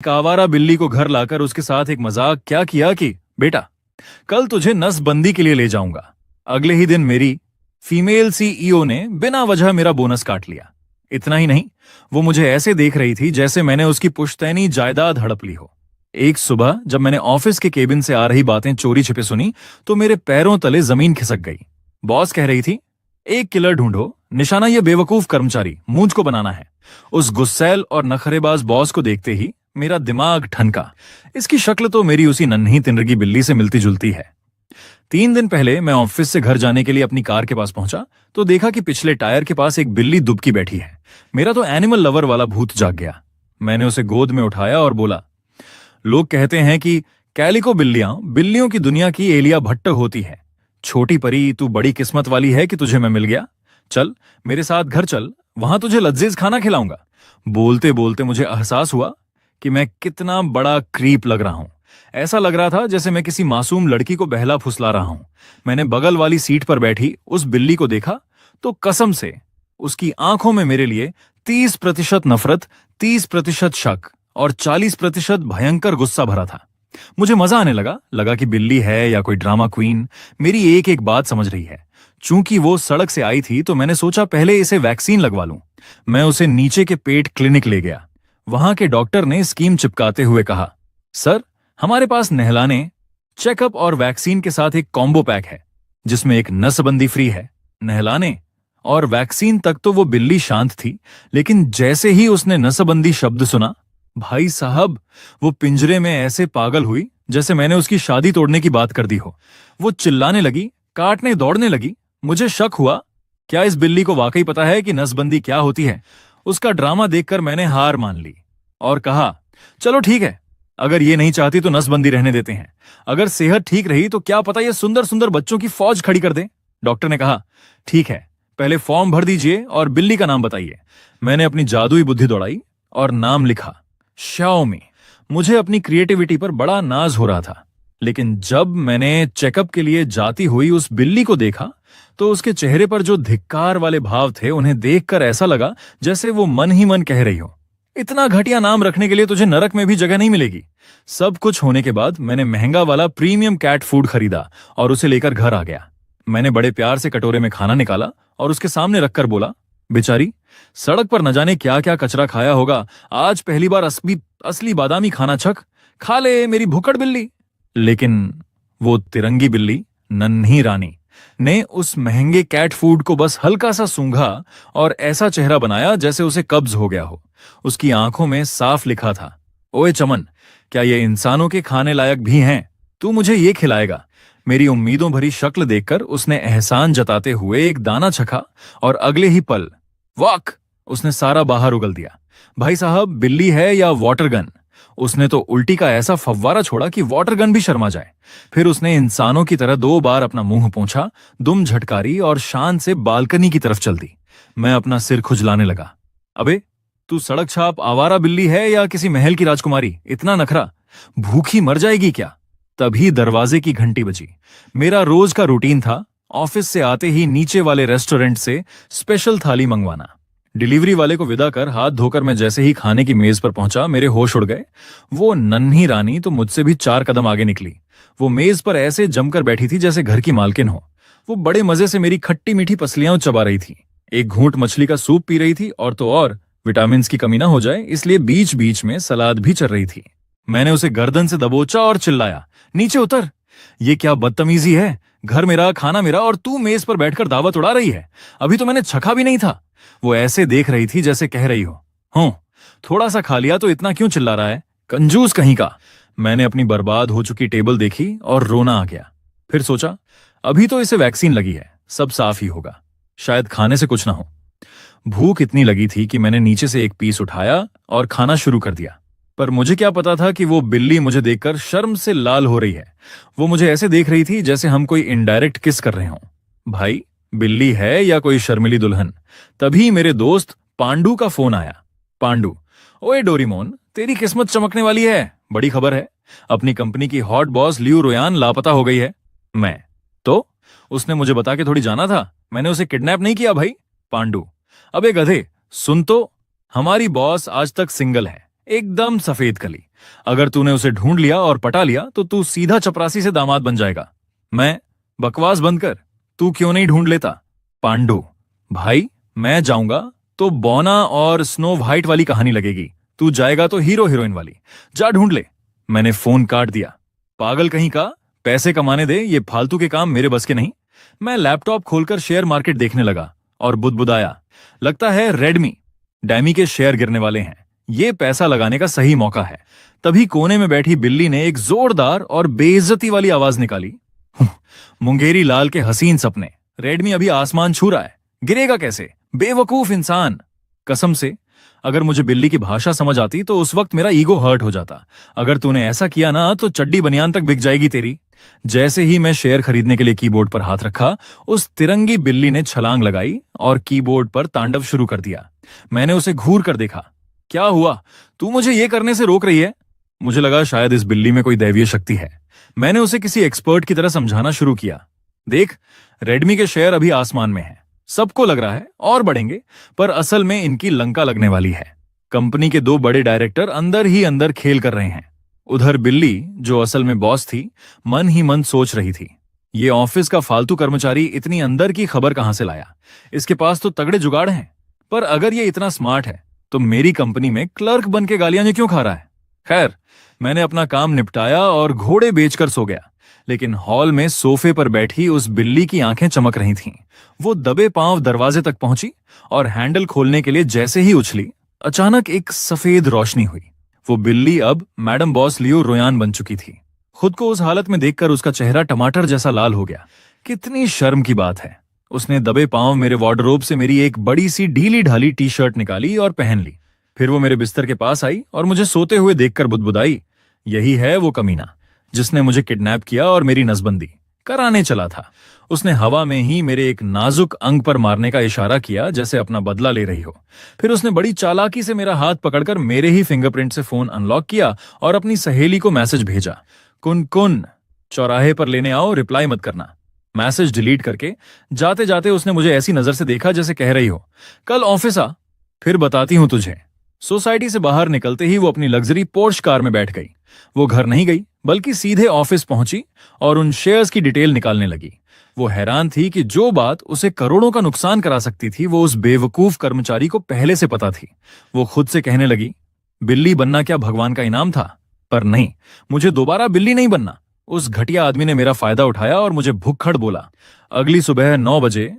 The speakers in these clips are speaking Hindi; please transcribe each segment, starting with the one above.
एक आवारा बिल्ली को घर लाकर उसके साथ एक मजाक क्या किया कि बेटा, कल तुझे नसबंदी के लिए ले जाऊंगा। अगले ही दिन मेरी फीमेल सीईओ ने बिना वजह मेरा बोनस काट लिया। इतना ही नहीं, वो मुझे ऐसे देख रही थी जैसे मैंने उसकी पुश्तैनी जायदाद हड़प ली हो। एक सुबह जब मैंने ऑफिस के केबिन से आ रही बातें चोरी छिपे सुनी तो मेरे पैरों तले जमीन खिसक गई। बॉस कह रही थी, एक किलर ढूंढो, निशाना ये बेवकूफ कर्मचारी मूंछ को बनाना है। उस गुस्सैल और नखरेबाज बॉस को देखते ही मेरा दिमाग ठनका। इसकी शक्ल तो मेरी उसी नन्ही तिनरगी बिल्ली से मिलती जुलती है। 3 दिन पहले मैं ऑफिस से घर जाने के लिए अपनी कार के पास पहुंचा तो देखा कि पिछले टायर के पास एक बिल्ली दुबकी बैठी है। मेरा तो एनिमल लवर वाला भूत जाग गया। मैंने उसे गोद में उठाया और बोला, लोग कहते हैं कि कैलिको बिल्लियां बिल्लियों की दुनिया की एलिया भट्ट होती है। छोटी परी, तू बड़ी किस्मत वाली है कि तुझे मैं मिल गया। चल मेरे साथ घर चल, वहां तुझे लजीज खाना खिलाऊंगा। बोलते बोलते मुझे एहसास हुआ कि मैं कितना बड़ा क्रीप लग रहा हूं। ऐसा लग रहा था जैसे मैं किसी मासूम लड़की को बहला फुसला रहा हूं। मैंने बगल वाली सीट पर बैठी उस बिल्ली को देखा तो कसम से उसकी आंखों में मेरे लिए 30% नफरत, 30% शक और 40% भयंकर गुस्सा भरा था। मुझे मजा आने लगा कि बिल्ली है या कोई ड्रामा क्वीन मेरी एक एक बात समझ रही है। चूंकि वो सड़क से आई थी तो मैंने सोचा पहले इसे वैक्सीन लगवा लूं। मैं उसे नीचे के पेट क्लिनिक ले गया। वहां के डॉक्टर ने स्कीम चिपकाते हुए कहा, सर हमारे पास नहलाने, चेकअप और वैक्सीन के साथ एक कॉम्बो पैक है जिसमें एक नसबंदी फ्री है। नहलाने और वैक्सीन तक तो वो बिल्ली शांत थी, लेकिन जैसे ही उसने नसबंदी शब्द सुना, भाई साहब वो पिंजरे में ऐसे पागल हुई जैसे मैंने उसकी शादी तोड़ने की बात कर दी हो। वो चिल्लाने लगी, काटने दौड़ने लगी। मुझे शक हुआ, क्या इस बिल्ली को वाकई पता है कि नसबंदी क्या होती है? उसका ड्रामा देखकर मैंने हार मान ली और कहा, चलो ठीक है, अगर ये नहीं चाहती तो नसबंदी रहने देते हैं। अगर सेहत ठीक रही तो क्या पता ये सुंदर सुंदर बच्चों की फौज खड़ी कर दे। डॉक्टर ने कहा, ठीक है, पहले फॉर्म भर दीजिए और बिल्ली का नाम बताइए। मैंने अपनी जादुई बुद्धि दौड़ाई और नाम लिखा, श्याओमी। मुझे अपनी क्रिएटिविटी पर बड़ा नाज हो रहा था, लेकिन जब मैंने चेकअप के लिए जाती हुई उस बिल्ली को देखा तो उसके चेहरे पर जो धिक्कार वाले भाव थे उन्हें देखकर ऐसा लगा जैसे वो मन ही मन कह रही हो, इतना घटिया नाम रखने के लिए तुझे नरक में भी जगह नहीं मिलेगी। सब कुछ होने के बाद मैंने महंगा वाला प्रीमियम कैट फूड खरीदा और उसे लेकर घर आ गया। मैंने बड़े प्यार से कटोरे में खाना निकाला और उसके सामने रखकर बोला, बेचारी सड़क पर न जाने क्या क्या कचरा खाया होगा, आज पहली बार असली बादामी खाना चख, खा ले मेरी भुक्कड़ बिल्ली। लेकिन वो तिरंगी बिल्ली नन्ही रानी ने उस महंगे कैट फूड को बस हल्का सा सूंघा और ऐसा चेहरा बनाया जैसे उसे कब्ज हो गया हो। उसकी आंखों में साफ लिखा था, ओए चमन, क्या ये इंसानों के खाने लायक भी हैं? तू मुझे ये खिलाएगा? मेरी उम्मीदों भरी शक्ल देखकर उसने एहसान जताते हुए एक दाना चखा और अगले ही पल वाक उसने सारा बाहर उगल दिया। भाई साहब, बिल्ली है या वाटर गन? उसने तो उल्टी का ऐसा फव्वारा छोड़ा कि वाटर गन भी शर्मा जाए। फिर उसने इंसानों की तरह 2 बार अपना मुंह पोंछा, दुम झटकारी और शान से बालकनी की तरफ चल दी। मैं अपना सिर खुजलाने लगा। अबे तू सड़क छाप आवारा बिल्ली है या किसी महल की राजकुमारी? इतना नखरा, भूखी मर जाएगी क्या? तभी दरवाजे की घंटी बजी। मेरा रोज का रूटीन था ऑफिस से आते ही नीचे वाले रेस्टोरेंट से स्पेशल थाली मंगवाना। डिलीवरी वाले को विदा कर हाथ धोकर मैं जैसे ही खाने की मेज पर पहुंचा, मेरे होश उड़ गए। वो नन्ही रानी तो मुझसे भी 4 कदम आगे निकली। वो मेज पर ऐसे जमकर बैठी थी जैसे घर की मालकिन हो। वो बड़े मजे से मेरी खट्टी मीठी पसलियां चबा रही थी, एक घूंट मछली का सूप पी रही थी और तो और विटामिन की कमी ना हो जाए इसलिए बीच बीच में सलाद भी चल रही थी। मैंने उसे गर्दन से दबोचा और चिल्लाया, नीचे उतर। ये क्या बदतमीजी है? घर मेरा, खाना मेरा और तू मेज पर बैठकर दावत उड़ा रही है। अभी तो मैंने चखा भी नहीं था। वो ऐसे देख रही थी जैसे कह रही हो, थोड़ा सा खा लिया तो इतना क्यों चिल्ला रहा है, कंजूस कहीं का। मैंने अपनी बर्बाद हो चुकी टेबल देखी और रोना आ गया। फिर सोचा, अभी तो इसे वैक्सीन लगी है, सब साफ ही होगा, शायद खाने से कुछ ना हो। भूख इतनी लगी थी कि मैंने नीचे से एक पीस उठाया और खाना शुरू कर दिया। पर मुझे क्या पता था कि वो बिल्ली मुझे देखकर शर्म से लाल हो रही है। वो मुझे ऐसे देख रही थी जैसे हम कोई इनडायरेक्ट किस कर रहे हों। भाई, बिल्ली है या कोई शर्मिली दुल्हन? तभी मेरे दोस्त पांडू का फोन आया। पांडू, ओए डोरीमोन, तेरी किस्मत चमकने वाली है, बड़ी खबर है। अपनी कंपनी की हॉट बॉस लियू रोयान लापता हो गई है। मैं तो उसने मुझे बता के थोड़ी जाना था, मैंने उसे किडनैप नहीं किया भाई। पांडू, अबे गधे, सुन तो, हमारी बॉस आज तक सिंगल है, एकदम सफेद कली। अगर तूने उसे ढूंढ लिया और पटा लिया तो तू सीधा चपरासी से दामाद बन जाएगा। मैं, बकवास बंद कर। तू क्यों नहीं ढूंढ लेता? पांडु, भाई मैं जाऊंगा तो बोना और स्नो व्हाइट वाली कहानी लगेगी, तू जाएगा तो हीरो हीरोइन वाली। जा ढूंढ ले। मैंने फोन काट दिया। पागल कहीं का, पैसे कमाने दे, ये फालतू के काम मेरे बस के नहीं। मैं लैपटॉप खोलकर शेयर मार्केट देखने लगा और बुदबुदाया, लगता है रेडमी डैमी के शेयर गिरने वाले हैं, ये पैसा लगाने का सही मौका है। तभी कोने में बैठी बिल्ली ने एक जोरदार और बेइज्जती वाली आवाज निकाली, मुंगेरी लाल के हसीन सपने, रेडमी अभी आसमान छू रहा है, गिरेगा कैसे, बेवकूफ इंसान। कसम से अगर मुझे बिल्ली की भाषा समझ आती तो उस वक्त मेरा ईगो हर्ट हो जाता। अगर तूने ऐसा किया ना तो चड्डी बनियान तक बिक जाएगी तेरी। जैसे ही मैं शेयर खरीदने के लिए कीबोर्ड पर हाथ रखा, उस तिरंगी बिल्ली ने छलांग लगाई और कीबोर्ड पर तांडव शुरू कर दिया। मैंने उसे घूर कर देखा। क्या हुआ, तू मुझे ये करने से रोक रही है? मुझे लगा शायद इस बिल्ली में कोई दैवीय शक्ति है। मैंने उसे किसी एक्सपर्ट की तरह समझाना शुरू किया। देख, रेडमी के शेयर अभी आसमान में हैं, सबको लग रहा है और बढ़ेंगे, पर असल में इनकी लंका लगने वाली है। कंपनी के 2 बड़े डायरेक्टर अंदर ही अंदर खेल कर रहे हैं। उधर बिल्ली, जो असल में बॉस थी, मन ही मन सोच रही थी, ये ऑफिस का फालतू कर्मचारी इतनी अंदर की खबर कहां से लाया? इसके पास तो तगड़े जुगाड़ हैं, पर अगर ये इतना स्मार्ट है तो मेरी कंपनी में क्लर्क बन के गालियां क्यों खा रहा है? खैर, मैंने अपना काम निपटाया और घोड़े बेचकर सो गया। लेकिन हॉल में सोफे पर बैठी उस बिल्ली की आंखें चमक रही थीं। वो दबे पांव दरवाजे तक पहुंची और हैंडल खोलने के लिए जैसे ही उछली, अचानक एक सफेद रोशनी हुई। वो बिल्ली अब मैडम बॉस लियो रोयान बन चुकी थी। खुद को उस हालत में देखकर उसका चेहरा टमाटर जैसा लाल हो गया। कितनी शर्म की बात है। उसने दबे पांव मेरे वार्डरोब से मेरी एक बड़ी सी ढीली ढाली टी शर्ट निकाली और पहन ली। फिर वो मेरे बिस्तर के पास आई और मुझे सोते हुए देखकर बुदबुदाई, यही है वो कमीना जिसने मुझे किडनैप किया और मेरी नसबंदी कराने चला था। उसने हवा में ही मेरे एक नाजुक अंग पर मारने का इशारा किया, जैसे अपना बदला ले रही हो। फिर उसने बड़ी चालाकी से मेरा हाथ पकड़कर मेरे ही फिंगरप्रिंट से फोन अनलॉक किया और अपनी सहेली को मैसेज भेजा, कुन कुन, चौराहे पर लेने आओ, रिप्लाई मत करना। मैसेज डिलीट करके जाते जाते उसने मुझे ऐसी नजर से देखा जैसे कह रही हो, कल ऑफिस आ, फिर बताती हूं तुझे। सोसाइटी से बाहर निकलते ही वो अपनी लग्जरी पोर्श कार में बैठ गई। वो घर नहीं गई, बल्कि सीधे ऑफिस पहुंची और उन शेयर्स की डिटेल निकालने लगी। वो हैरान थी कि जो बात उसे करोड़ों का नुकसान करा सकती थी, वो उस बेवकूफ कर्मचारी को पहले से पता थी। वो खुद से कहने लगी, बिल्ली बनना क्या भगवान का इनाम था? पर नहीं, मुझे दोबारा बिल्ली नहीं बनना। उस घटिया आदमी ने मेरा फायदा उठाया और मुझे भुक्खड़ बोला। अगली सुबह 9 बजे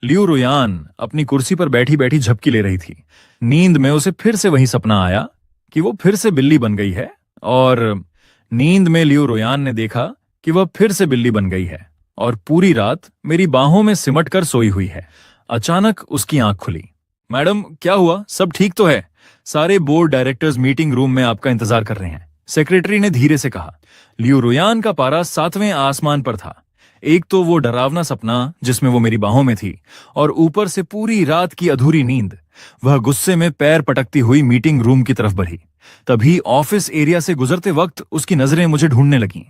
लियू रोयान अपनी कुर्सी पर बैठी बैठी झपकी ले रही थी। नींद में उसे फिर से वही सपना आया कि वो फिर से बिल्ली बन गई है, और नींद में लियू रोयान ने देखा कि वह फिर से बिल्ली बन गई है और पूरी रात मेरी बाहों में सिमट कर सोई हुई है। अचानक उसकी आंख खुली। मैडम, क्या हुआ? सब ठीक तो है? सारे बोर्ड डायरेक्टर्स मीटिंग रूम में आपका इंतजार कर रहे हैं, सेक्रेटरी ने धीरे से कहा। लियू रोयान का पारा 7वें आसमान पर था। एक तो वो डरावना सपना जिसमें वो मेरी बाहों में थी, और ऊपर से पूरी रात की अधूरी नींद। वह गुस्से में पैर पटकती हुई मीटिंग रूम की तरफ बढ़ी। तभी ऑफिस एरिया से गुजरते वक्त उसकी नजरें मुझे ढूंढने लगीं।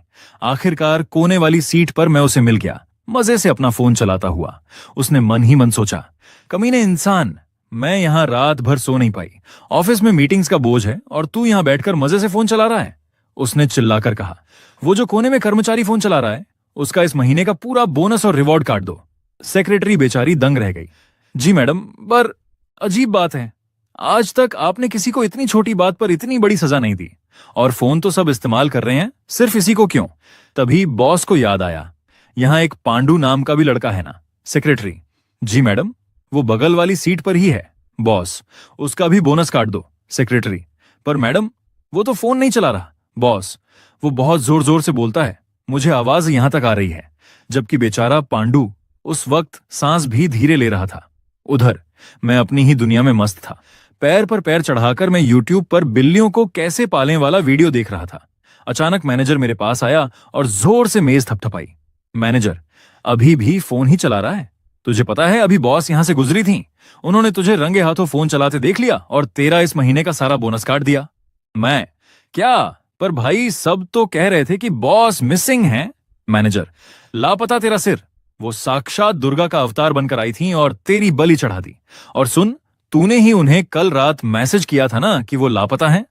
आखिरकार कोने वाली सीट पर मैं उसे मिल गया, मजे से अपना फोन चलाता हुआ। उसने मन ही मन सोचा, कमीने इंसान, मैं यहां रात भर सो नहीं पाई, ऑफिस में मीटिंग्स का बोझ है और तू यहां बैठकर मजे से फोन चला रहा है। उसने चिल्लाकर कहा, वो जो कोने में कर्मचारी फोन चला रहा है, उसका इस महीने का पूरा बोनस और रिवॉर्ड काट दो। सेक्रेटरी बेचारी दंग रह गई। जी मैडम, पर अजीब बात है, आज तक आपने किसी को इतनी छोटी बात पर इतनी बड़ी सजा नहीं दी, और फोन तो सब इस्तेमाल कर रहे हैं, सिर्फ इसी को क्यों? तभी बॉस को याद आया, यहां एक पांडु नाम का भी लड़का है ना? सेक्रेटरी, जी मैडम, वो बगल वाली सीट पर ही है। बॉस, उसका भी बोनस काट दो। सेक्रेटरी, पर मैडम, वो तो फोन नहीं चला रहा। बॉस, वो बहुत जोर जोर से बोलता है, मुझे आवाज यहां तक आ रही है। जबकि बेचारा पांडु उस वक्त सांस भी धीरे ले रहा था। उधर मैं अपनी ही दुनिया में मस्त था। पैर पर पैर चढ़ाकर मैं यूट्यूब पर बिल्लियों को कैसे पालें वाला वीडियो देख रहा था। अचानक मैनेजर मेरे पास आया और जोर से मेज थपथपाई। मैनेजर, अभी भी फोन ही चला रहा है? तुझे पता है अभी बॉस यहां से गुजरी थी, उन्होंने तुझे रंगे हाथों फोन चलाते देख लिया और तेरा इस महीने का सारा बोनस काट दिया। मैं, क्या? पर भाई, सब तो कह रहे थे कि बॉस मिसिंग है। मैनेजर, लापता तेरा सिर, वो साक्षात दुर्गा का अवतार बनकर आई थी और तेरी बलि चढ़ा दी। और सुन, तूने ही उन्हें कल रात मैसेज किया था ना कि वो लापता हैं।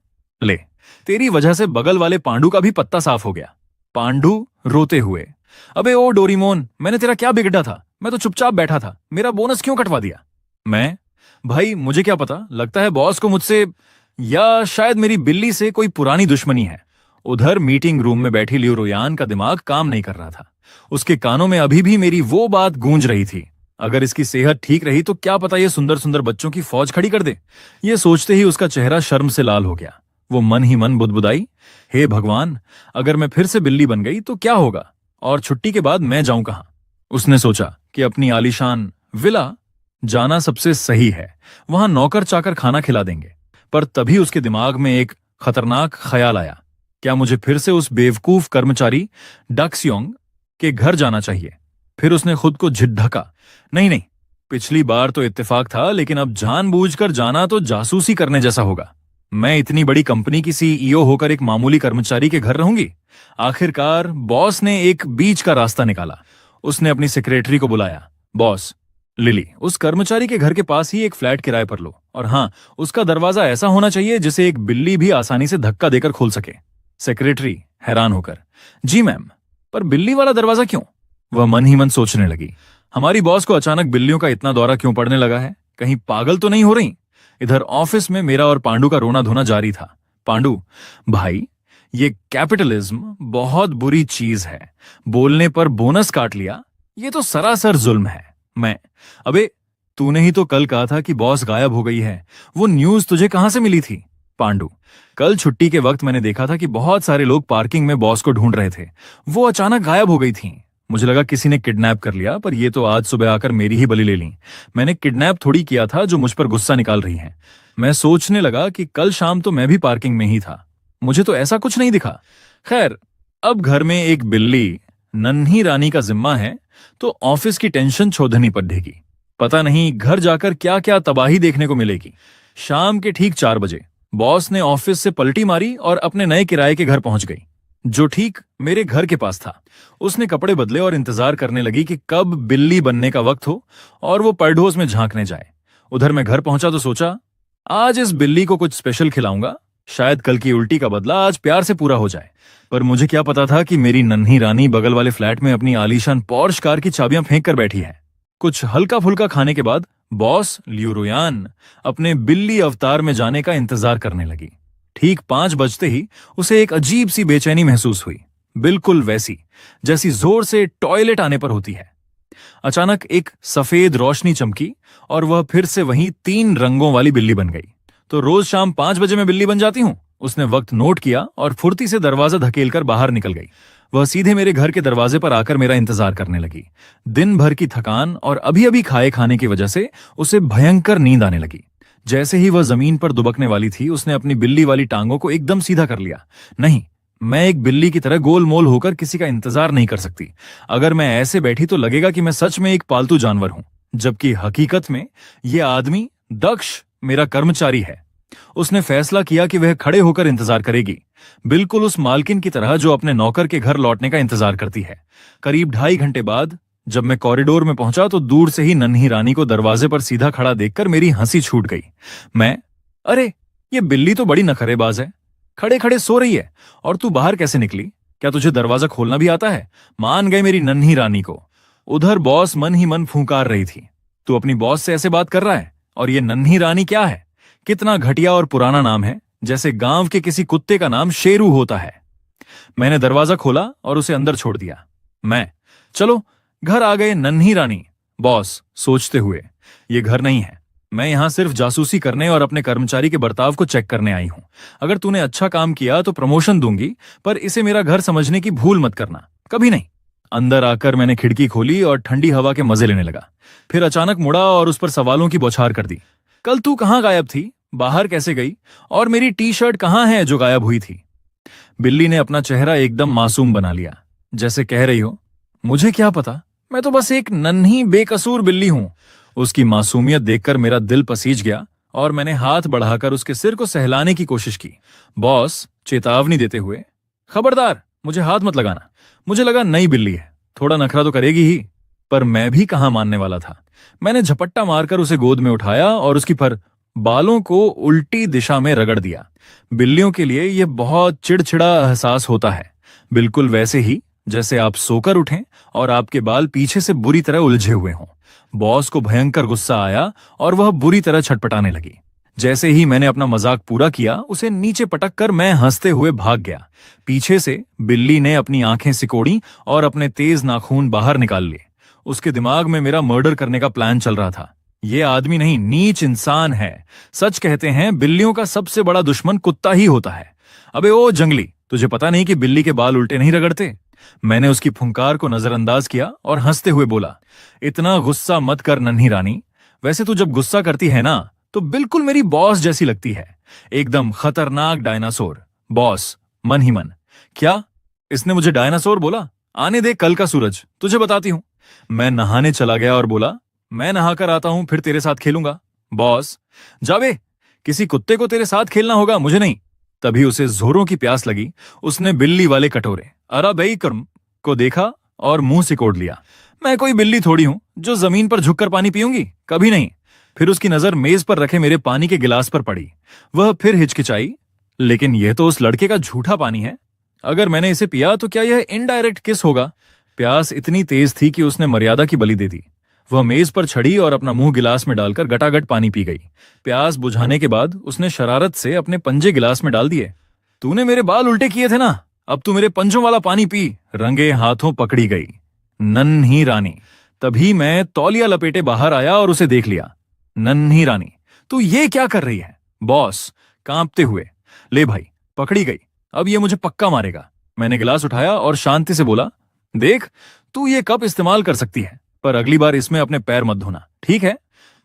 ले, तेरी वजह से बगल वाले पांडु का भी पत्ता साफ हो गया। पांडु रोते हुए, अबे ओ डोरीमोन, मैंने तेरा क्या बिगड़ा था? मैं तो चुपचाप बैठा था, मेरा बोनस क्यों कटवा दिया? मैं, भाई मुझे क्या पता, लगता है बॉस को मुझसे या शायद मेरी बिल्ली से कोई पुरानी दुश्मनी है। उधर मीटिंग रूम में बैठी लियो रोयान का दिमाग काम नहीं कर रहा था। उसके कानों में अभी भी मेरी वो बात गूंज रही थी, अगर इसकी सेहत ठीक रही तो क्या पता ये सुंदर सुंदर बच्चों की फौज खड़ी कर दे। ये सोचते ही उसका चेहरा शर्म से लाल हो गया। वो मन ही मन बुदबुदाई, हे भगवान, अगर मैं फिर से बिल्ली बन गई तो क्या होगा, और छुट्टी के बाद मैं जाऊं कहां? उसने सोचा कि अपनी आलीशान विला जाना सबसे सही है, वहां नौकर चाकर खाना खिला देंगे। पर तभी उसके दिमाग में एक खतरनाक ख्याल आया, क्या मुझे फिर से उस बेवकूफ कर्मचारी डक्सयोंग के घर जाना चाहिए? फिर उसने खुद को झिझका, नहीं नहीं, पिछली बार तो इत्तेफाक था, लेकिन अब जानबूझकर जाना तो जासूसी करने जैसा होगा। मैं इतनी बड़ी कंपनी की सीईओ होकर एक मामूली कर्मचारी के घर रहूंगी? आखिरकार बॉस ने एक बीच का रास्ता निकाला। उसने अपनी सेक्रेटरी को बुलाया, बॉस, लिली, उस कर्मचारी के घर के पास ही एक फ्लैट किराए पर लो, और हाँ, उसका दरवाजा ऐसा होना चाहिए जिसे एक बिल्ली भी आसानी से धक्का देकर खोल सके। सेक्रेटरी हैरान होकर, जी मैम, पर बिल्ली वाला दरवाजा क्यों? वह मन ही मन सोचने लगी, हमारी बॉस को अचानक बिल्लियों का इतना दौरा क्यों पड़ने लगा है? कहीं पागल तो नहीं हो रही? इधर ऑफिस में मेरा और पांडु का रोना धोना जारी था। पांडु, भाई, ये कैपिटलिज्म बहुत बुरी चीज है, बोलने पर बोनस काट लिया, ये तो सरासर जुल्म है। मैं, अबे तूने ही तो कल कहा था कि बॉस गायब हो गई है, वो न्यूज तुझे कहां से मिली थी? पांडु, कल छुट्टी के वक्त मैंने देखा था कि बहुत सारे लोग पार्किंग में बॉस को ढूंढ रहे थे, वो अचानक गायब हो गई थी। मुझे लगा किसी ने किडनैप कर लिया, पर ये तो आज सुबह आकर मेरी ही बलि ले ली। मैंने किडनैप थोड़ी किया था जो मुझ पर गुस्सा निकाल रही हैं। मैं सोचने लगा कि कल शाम तो मैं भी पार्किंग में ही था, मुझे तो ऐसा कुछ नहीं दिखा। खैर, अब घर में एक बिल्ली नन्ही रानी का जिम्मा है तो ऑफिस की टेंशन छोड़नी पड़ेगी। पता नहीं घर जाकर क्या क्या तबाही देखने को मिलेगी। शाम के ठीक 4 बजे बॉस ने ऑफिस से पलटी मारी और अपने नए किराए के घर पहुंच गई, जो ठीक मेरे घर के पास था। उसने कपड़े बदले और इंतजार करने लगी कि कब बिल्ली बनने का वक्त हो और वो पड़ोस में झांकने जाए। उधर मैं घर पहुंचा तो सोचा, आज इस बिल्ली को कुछ स्पेशल खिलाऊंगा, शायद कल की उल्टी का बदला आज प्यार से पूरा हो जाए। पर मुझे क्या पता था कि मेरी नन्ही रानी बगल वाले फ्लैट में अपनी आलीशान पॉर्श कार की चाबियां फेंक कर बैठी है। कुछ हल्का फुल्का खाने के बाद बॉस लियू रोयान अपने बिल्ली अवतार में जाने का इंतजार करने लगी। ठीक 5 बजते ही उसे एक अजीब सी बेचैनी महसूस हुई, बिल्कुल वैसी जैसी जोर से टॉयलेट आने पर होती है। अचानक एक सफेद रोशनी चमकी और वह फिर से वही 3 रंगों वाली बिल्ली बन गई। तो रोज शाम 5 बजे मैं बिल्ली बन जाती हूँ। उसने वक्त नोट किया और फुर्ती से दरवाजा धकेलकर बाहर निकल गई। वह सीधे मेरे घर के दरवाजे पर आकर मेरा इंतजार करने लगी। दिन भर की थकान और अभी अभी खाए खाने की वजह से उसे भयंकर नींद आने लगी। जैसे ही वह जमीन पर दुबकने वाली थी, उसने अपनी बिल्ली वाली टांगों को एकदम सीधा कर लिया। नहीं, मैं एक बिल्ली की तरह गोलमोल होकर किसी का इंतजार नहीं कर सकती। अगर मैं ऐसे बैठी तो लगेगा कि मैं सच में एक पालतू जानवर हूं, जबकि हकीकत में यह आदमी दक्ष मेरा कर्मचारी है। उसने फैसला किया कि वह खड़े होकर इंतजार करेगी, बिल्कुल उस मालकिन की तरह जो अपने नौकर के घर लौटने का इंतजार करती है। करीब 2.5 घंटे बाद जब मैं कॉरिडोर में पहुंचा तो दूर से ही नन्ही रानी को दरवाजे पर सीधा खड़ा देखकर मेरी हंसी छूट गई। मैं, अरे ये बिल्ली तो बड़ी नखरेबाज है, खड़े खड़े सो रही है, और तू बाहर कैसे निकली? क्या तुझे दरवाजा खोलना भी आता है? मान गए मेरी नन्ही रानी को। उधर बॉस मन ही मन फूंकार रही थी, तू अपनी बॉस से ऐसे बात कर रहा है? और ये नन्ही रानी क्या है? कितना घटिया और पुराना नाम है, जैसे गांव के किसी कुत्ते का नाम शेरू होता है। मैंने दरवाजा खोला और उसे अंदर छोड़ दिया। मैं, चलो घर आ गए नन्ही रानी। बॉस सोचते हुए, ये घर नहीं है, मैं यहां सिर्फ जासूसी करने और अपने कर्मचारी के बर्ताव को चेक करने आई हूं। अगर तूने अच्छा काम किया तो प्रमोशन दूंगी, पर इसे मेरा घर समझने की भूल मत करना, कभी नहीं। अंदर आकर मैंने खिड़की खोली और ठंडी हवा के मजे लेने लगा। फिर अचानक मुड़ा और उस पर सवालों की बौछार कर दी। कल तू कहां गायब थी? बाहर कैसे गई? और मेरी टी शर्ट कहां है जो गायब हुई थी? बिल्ली ने अपना चेहरा एकदम मासूम बना लिया, जैसे कह रही हो, मुझे क्या पता, मैं तो बस एक नन्ही बेकसूर बिल्ली हूं। उसकी मासूमियत देखकर मेरा दिल पसीज गया और मैंने हाथ बढ़ाकर उसके सिर को सहलाने की कोशिश की। बॉस चेतावनी देते हुए, खबरदार, मुझे हाथ मत लगाना। मुझे लगा नई बिल्ली है, थोड़ा नखरा तो करेगी ही, पर मैं भी कहां मानने वाला था। मैंने झपट्टा मारकर उसे गोद में उठाया और उसकी पर बालों को उल्टी दिशा में रगड़ दिया। बिल्लियों के लिए यह बहुत चिड़चिड़ा एहसास होता है, बिल्कुल वैसे ही जैसे आप सोकर उठें और आपके बाल पीछे से बुरी तरह उलझे हुए हों। बॉस को भयंकर गुस्सा आया और वह बुरी तरह छटपटाने लगी। जैसे ही मैंने अपना मजाक पूरा किया, उसे नीचे पटक कर मैं हंसते हुए भाग गया। पीछे से बिल्ली ने अपनी आंखें सिकोड़ी और अपने तेज नाखून बाहर निकाल लिए। उसके दिमाग में मेरा मर्डर करने का प्लान चल रहा था। ये आदमी नहीं, नीच इंसान है। सच कहते हैं बिल्लियों का सबसे बड़ा दुश्मन कुत्ता ही होता है। अबे ओ जंगली, तुझे पता नहीं कि बिल्ली के बाल उल्टे नहीं रगड़ते? मैंने उसकी फुंकार को नजरअंदाज किया और हंसते हुए बोला, इतना गुस्सा मत कर नन्ही रानी। वैसे तू जब गुस्सा करती है ना, तो बिल्कुल मेरी बॉस जैसी लगती है, एकदम खतरनाक डायनासोर। बॉस मन ही मन, क्या इसने मुझे डायनासोर बोला? आने दे कल का सूरज, तुझे बताती हूं। मैं नहाने चला गया और बोला, मैं नहाकर आता हूं, फिर तेरे साथ खेलूंगा। बॉस, जावे, किसी कुत्ते को तेरे साथ खेलना होगा, मुझे नहीं। तभी उसे जोरों की प्यास लगी। उसने बिल्ली वाले कटोरे अराबई कर्म को देखा और मुंह सिकोड़ लिया। मैं कोई बिल्ली थोड़ी हूं जो जमीन पर झुककर पानी पीऊंगी, कभी नहीं। फिर उसकी नजर मेज पर रखे मेरे पानी के गिलास पर पड़ी। वह फिर हिचकिचाई, लेकिन यह तो उस लड़के का झूठा पानी है। अगर मैंने इसे पिया तो क्या यह इनडायरेक्ट किस होगा? प्यास इतनी तेज थी कि उसने मर्यादा की बलि दे दी। वह मेज पर चढ़ी और अपना मुंह गिलास में डालकर गटागट पानी पी गई। प्यास बुझाने के बाद उसने शरारत से अपने पंजे गिलास में डाल दिए। तूने मेरे बाल उल्टे किए थे ना, अब तू मेरे पंजों वाला पानी पी। रंगे हाथों पकड़ी गई नन्ही रानी। तभी मैं तौलिया लपेटे बाहर आया और उसे देख लिया। नन्ही रानी, तू ये क्या कर रही है? बॉस कांपते हुए, ले भाई, पकड़ी गई, अब ये मुझे पक्का मारेगा। मैंने गिलास उठाया और शांति से बोला, देख, तू ये कप इस्तेमाल कर सकती है, पर अगली बार इसमें अपने पैर मत धोना, ठीक है?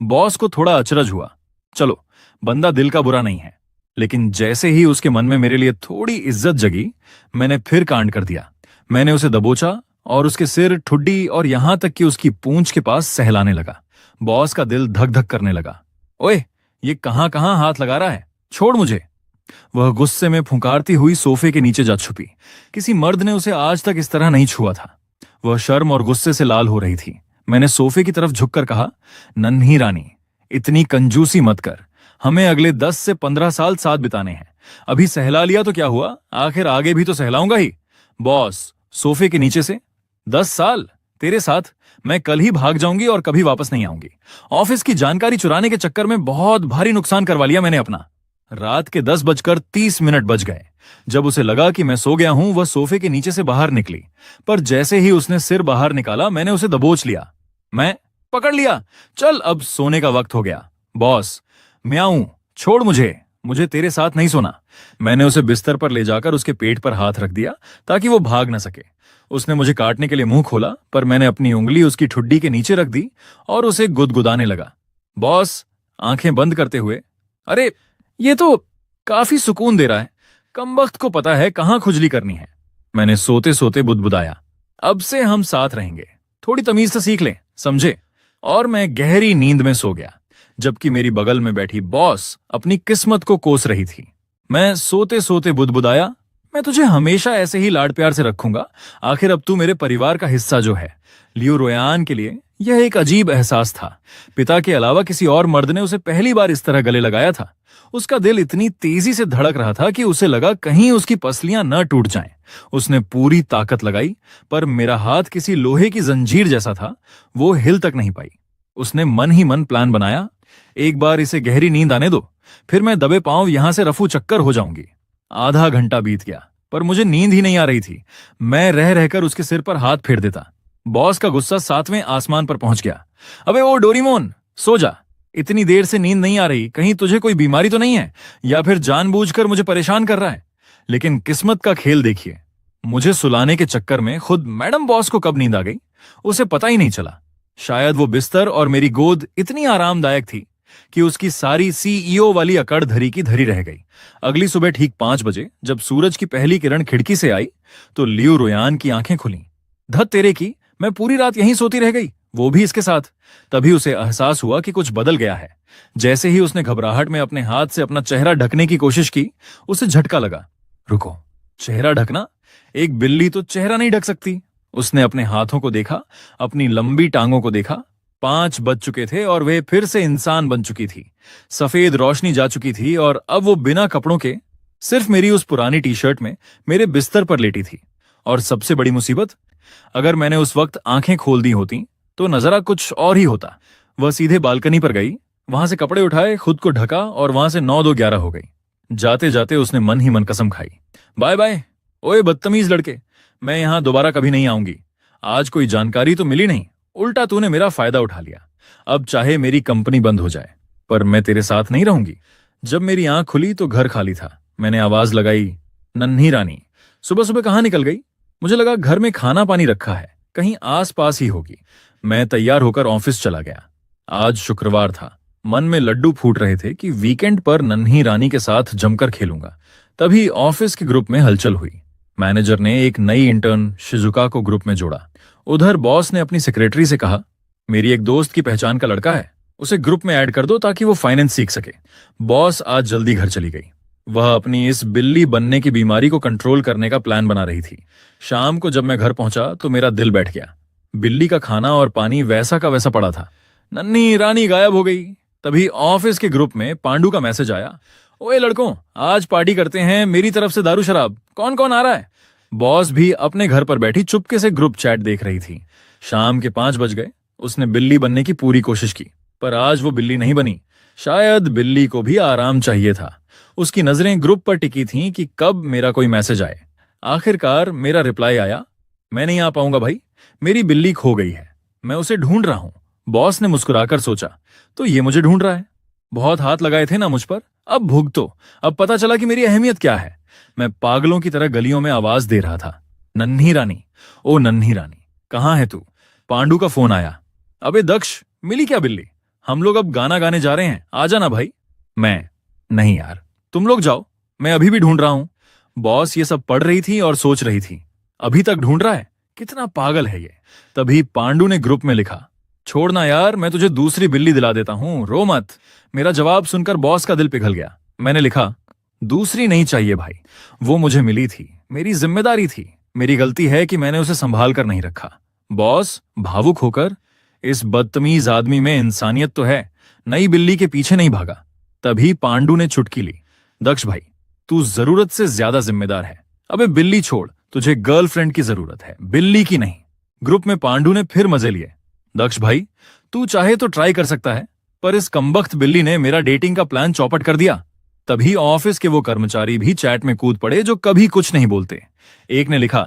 बॉस को थोड़ा अचरज हुआ। चलो, बंदा दिल का बुरा नहीं है, लेकिन जैसे ही उसके मन में मेरे लिए थोड़ी इज्जत जगी, मैंने फिर कांड कर दिया। मैंने उसे दबोचा और उसके सिर, ठुड्डी और यहां तक कि उसकी पूंछ के पास सहलाने लगा। बॉस का दिल धक धक करने लगा। ओए, ये कहां कहां हाथ लगा रहा है? छोड़ मुझे। वह गुस्से में फुंकारती हुई सोफे के नीचे जा छुपी। किसी मर्द ने उसे आज तक इस तरह नहीं छुआ था। वह शर्म और गुस्से से लाल हो रही थी। मैंने सोफे की तरफ झुककर कहा, नन्ही रानी, इतनी कंजूसी मत कर। हमें अगले 10 से 15 साल साथ बिताने हैं। अभी सहला लिया तो क्या हुआ, आखिर आगे भी तो सहलाऊंगा ही। बॉस सोफे के नीचे से, 10 साल तेरे साथ? मैं कल ही भाग जाऊंगी और कभी वापस नहीं आऊंगी। ऑफिस की जानकारी चुराने के चक्कर में बहुत भारी नुकसान करवा लिया मैंने अपना। रात के 10:30 बज गए। जब उसे लगा कि मैं सो गया हूं, वह सोफे के नीचे से बाहर निकली, पर जैसे ही उसने सिर बाहर निकाला, मैंने उसे दबोच लिया। मैं पकड़ लिया, चल अब सोने का वक्त हो गया। बॉस, म्याऊं, छोड़ मुझे, मुझे तेरे साथ नहीं सोना। मैंने उसे बिस्तर पर ले जाकर उसके पेट पर हाथ रख दिया ताकि वो भाग न सके। उसने मुझे काटने के लिए मुंह खोला, पर मैंने अपनी उंगली उसकी ठुड्डी के नीचे रख दी और उसे गुदगुदाने लगा। बॉस आंखें बंद करते हुए, अरे ये तो काफी सुकून दे रहा है, कमबख्त को पता है कहां खुजली करनी है। मैंने सोते सोते बुदबुदाया, अब से हम साथ रहेंगे, थोड़ी तमीज तो सीख ले, समझे? और मैं गहरी नींद में सो गया, जबकि मेरी बगल में बैठी बॉस अपनी किस्मत को कोस रही थी। मैं सोते सोते बुदबुदाया, मैं तुझे हमेशा ऐसे ही लाड प्यार से रखूंगा, आखिर अब तू मेरे परिवार का हिस्सा जो है। लियो रोयान के लिए यह एक अजीब एहसास था। पिता के अलावा किसी और मर्द ने उसे पहली बार इस तरह गले लगाया था। उसका दिल इतनी तेजी से धड़क रहा था कि उसे लगा कहीं उसकी पसलियां न टूट जाएं। उसने पूरी ताकत लगाई, पर मेरा हाथ किसी लोहे की जंजीर जैसा था, वो हिल तक नहीं पाई। उसने मन ही मन प्लान बनाया, एक बार इसे गहरी नींद आने दो, फिर मैं दबे पांव यहां से रफू चक्कर हो जाऊंगी। आधा घंटा बीत गया, पर मुझे नींद ही नहीं आ रही थी। मैं रह रहकर उसके सिर पर हाथ फेर देता। बॉस का गुस्सा 7वें आसमान पर पहुंच गया। अबे ओ डोरीमोन, सो जा, इतनी देर से नींद नहीं आ रही, कहीं तुझे कोई बीमारी तो नहीं है, या फिर जानबूझकर मुझे परेशान कर रहा है? लेकिन किस्मत का खेल देखिए, मुझे सुलाने के चक्कर में खुद मैडम बॉस को कब नींद आ गई, उसे पता ही नहीं चला। शायद वो बिस्तर और मेरी गोद इतनी आरामदायक थी कि उसकी सारी सीईओ वाली अकड़ धरी की धरी रह गई। अगली सुबह ठीक 5 बजे जब सूरज की पहली किरण खिड़की से आई, तो लियो रोयान की आंखें खुली। धत तेरे की, मैं पूरी रात यहीं सोती रह गई, वो भी इसके साथ। तभी उसे एहसास हुआ कि कुछ बदल गया है। जैसे ही उसने घबराहट में अपने हाथ से अपना चेहरा ढकने की कोशिश की, उसे झटका लगा। रुको, चेहरा ढकना? एक बिल्ली तो चेहरा नहीं ढक सकती। उसने अपने हाथों को देखा, अपनी लंबी टांगों को देखा, 5 बज चुके थे और वे फिर से इंसान बन चुकी थी। सफेद रोशनी जा चुकी थी और अब वो बिना कपड़ों के सिर्फ मेरी उस पुरानी टी शर्ट में मेरे बिस्तर पर लेटी थी। और सबसे बड़ी मुसीबत, अगर मैंने उस वक्त आंखें खोल दी होती तो नजरा कुछ और ही होता। वह सीधे बालकनी पर गई, वहां से कपड़े उठाए, खुद को ढका और वहां से 9-2-11 हो गई। जाते जाते उसने मन ही मन कसम खाई, बाय बाय ओए बदतमीज लड़के, मैं यहां दोबारा कभी नहीं आऊंगी। आज कोई जानकारी तो मिली नहीं, उल्टा तूने मेरा फायदा उठा लिया। अब चाहे मेरी कंपनी बंद हो जाए, पर मैं तेरे साथ नहीं रहूंगी। जब मेरी आंख खुली तो घर खाली था। मैंने आवाज लगाई, नन्ही रानी सुबह सुबह कहाँ निकल गई? मुझे लगा घर में खाना पानी रखा है, कहीं आस पास ही होगी। मैं तैयार होकर ऑफिस चला गया। आज शुक्रवार था। मन में लड्डू फूट रहे थे कि वीकेंड पर नन्ही रानी के साथ जमकर खेलूंगा। तभी ऑफिस के ग्रुप में हलचल हुई। मैनेजर ने एक नई इंटर्न शिजुका को ग्रुप में जोड़ा। उधर बॉस ने अपनी सेक्रेटरी से कहा, मेरी एक दोस्त की पहचान का लड़का है, उसे ग्रुप में ऐड कर दो ताकि वो फाइनेंस सीख सके। बॉस आज जल्दी घर चली गई। वह अपनी इस बिल्ली बनने की बीमारी को कंट्रोल करने का प्लान बना रही थी। शाम को जब मैं घर पहुंचा तो मेरा दिल बैठ गया। बिल्ली का खाना और पानी वैसा का वैसा पड़ा था। नन्ही रानी गायब हो गई। तभी ऑफिस के ग्रुप में पांडु का मैसेज आया, ओए लड़कों, आज पार्टी करते हैं, मेरी तरफ से दारू शराब, कौन कौन आ रहा है? बॉस भी अपने घर पर बैठी चुपके से ग्रुप चैट देख रही थी। शाम के 5 बज गए। उसने बिल्ली बनने की पूरी कोशिश की, पर आज वो बिल्ली नहीं बनी। शायद बिल्ली को भी आराम चाहिए था। उसकी नजरें ग्रुप पर टिकी थीं कि कब मेरा कोई मैसेज आए। आखिरकार मेरा रिप्लाई आया, मैं नहीं आ पाऊंगा भाई, मेरी बिल्ली खो गई है, मैं उसे ढूंढ रहा हूं। बॉस ने मुस्कुराकर सोचा, तो ये मुझे ढूंढ रहा है। बहुत हाथ लगाए थे ना मुझ पर, अब भुगतो। अब पता चला कि मेरी अहमियत क्या है। मैं पागलों की तरह गलियों में आवाज दे रहा था, नन्ही रानी, ओ नन्ही रानी, कहाँ है तू? पांडु का फोन आया, अबे दक्ष, मिली क्या बिल्ली? हम लोग अब गाना गाने जा रहे हैं, आ जाना भाई। मैं, नहीं यार, तुम लोग जाओ, मैं अभी भी ढूंढ रहा हूं। बॉस ये सब पढ़ रही थी और सोच रही थी, अभी तक ढूंढ रहा है, कितना पागल है ये। तभी पांडु ने ग्रुप में लिखा, छोड़ना यार, मैं तुझे दूसरी बिल्ली दिला देता हूं, रो मत। मेरा जवाब सुनकर बॉस का दिल पिघल गया। मैंने लिखा, दूसरी नहीं चाहिए भाई, वो मुझे मिली थी, मेरी जिम्मेदारी थी, मेरी गलती है कि मैंने उसे संभाल कर नहीं रखा। बॉस भावुक होकर, इस बदतमीज आदमी में इंसानियत तो है, नई बिल्ली के पीछे नहीं भागा। तभी पांडु ने चुटकी ली, दक्ष भाई, तू जरूरत से ज्यादा जिम्मेदार है। अबे बिल्ली छोड़, तुझे गर्लफ्रेंड की जरूरत है, बिल्ली की नहीं। ग्रुप में पांडु ने फिर मजे लिए, दक्ष भाई, तू चाहे तो ट्राई कर सकता है, पर इस कमबख्त बिल्ली ने मेरा डेटिंग का प्लान चौपट कर दिया। तभी ऑफिस के वो कर्मचारी भी चैट में कूद पड़े जो कभी कुछ नहीं बोलते। एक ने लिखा,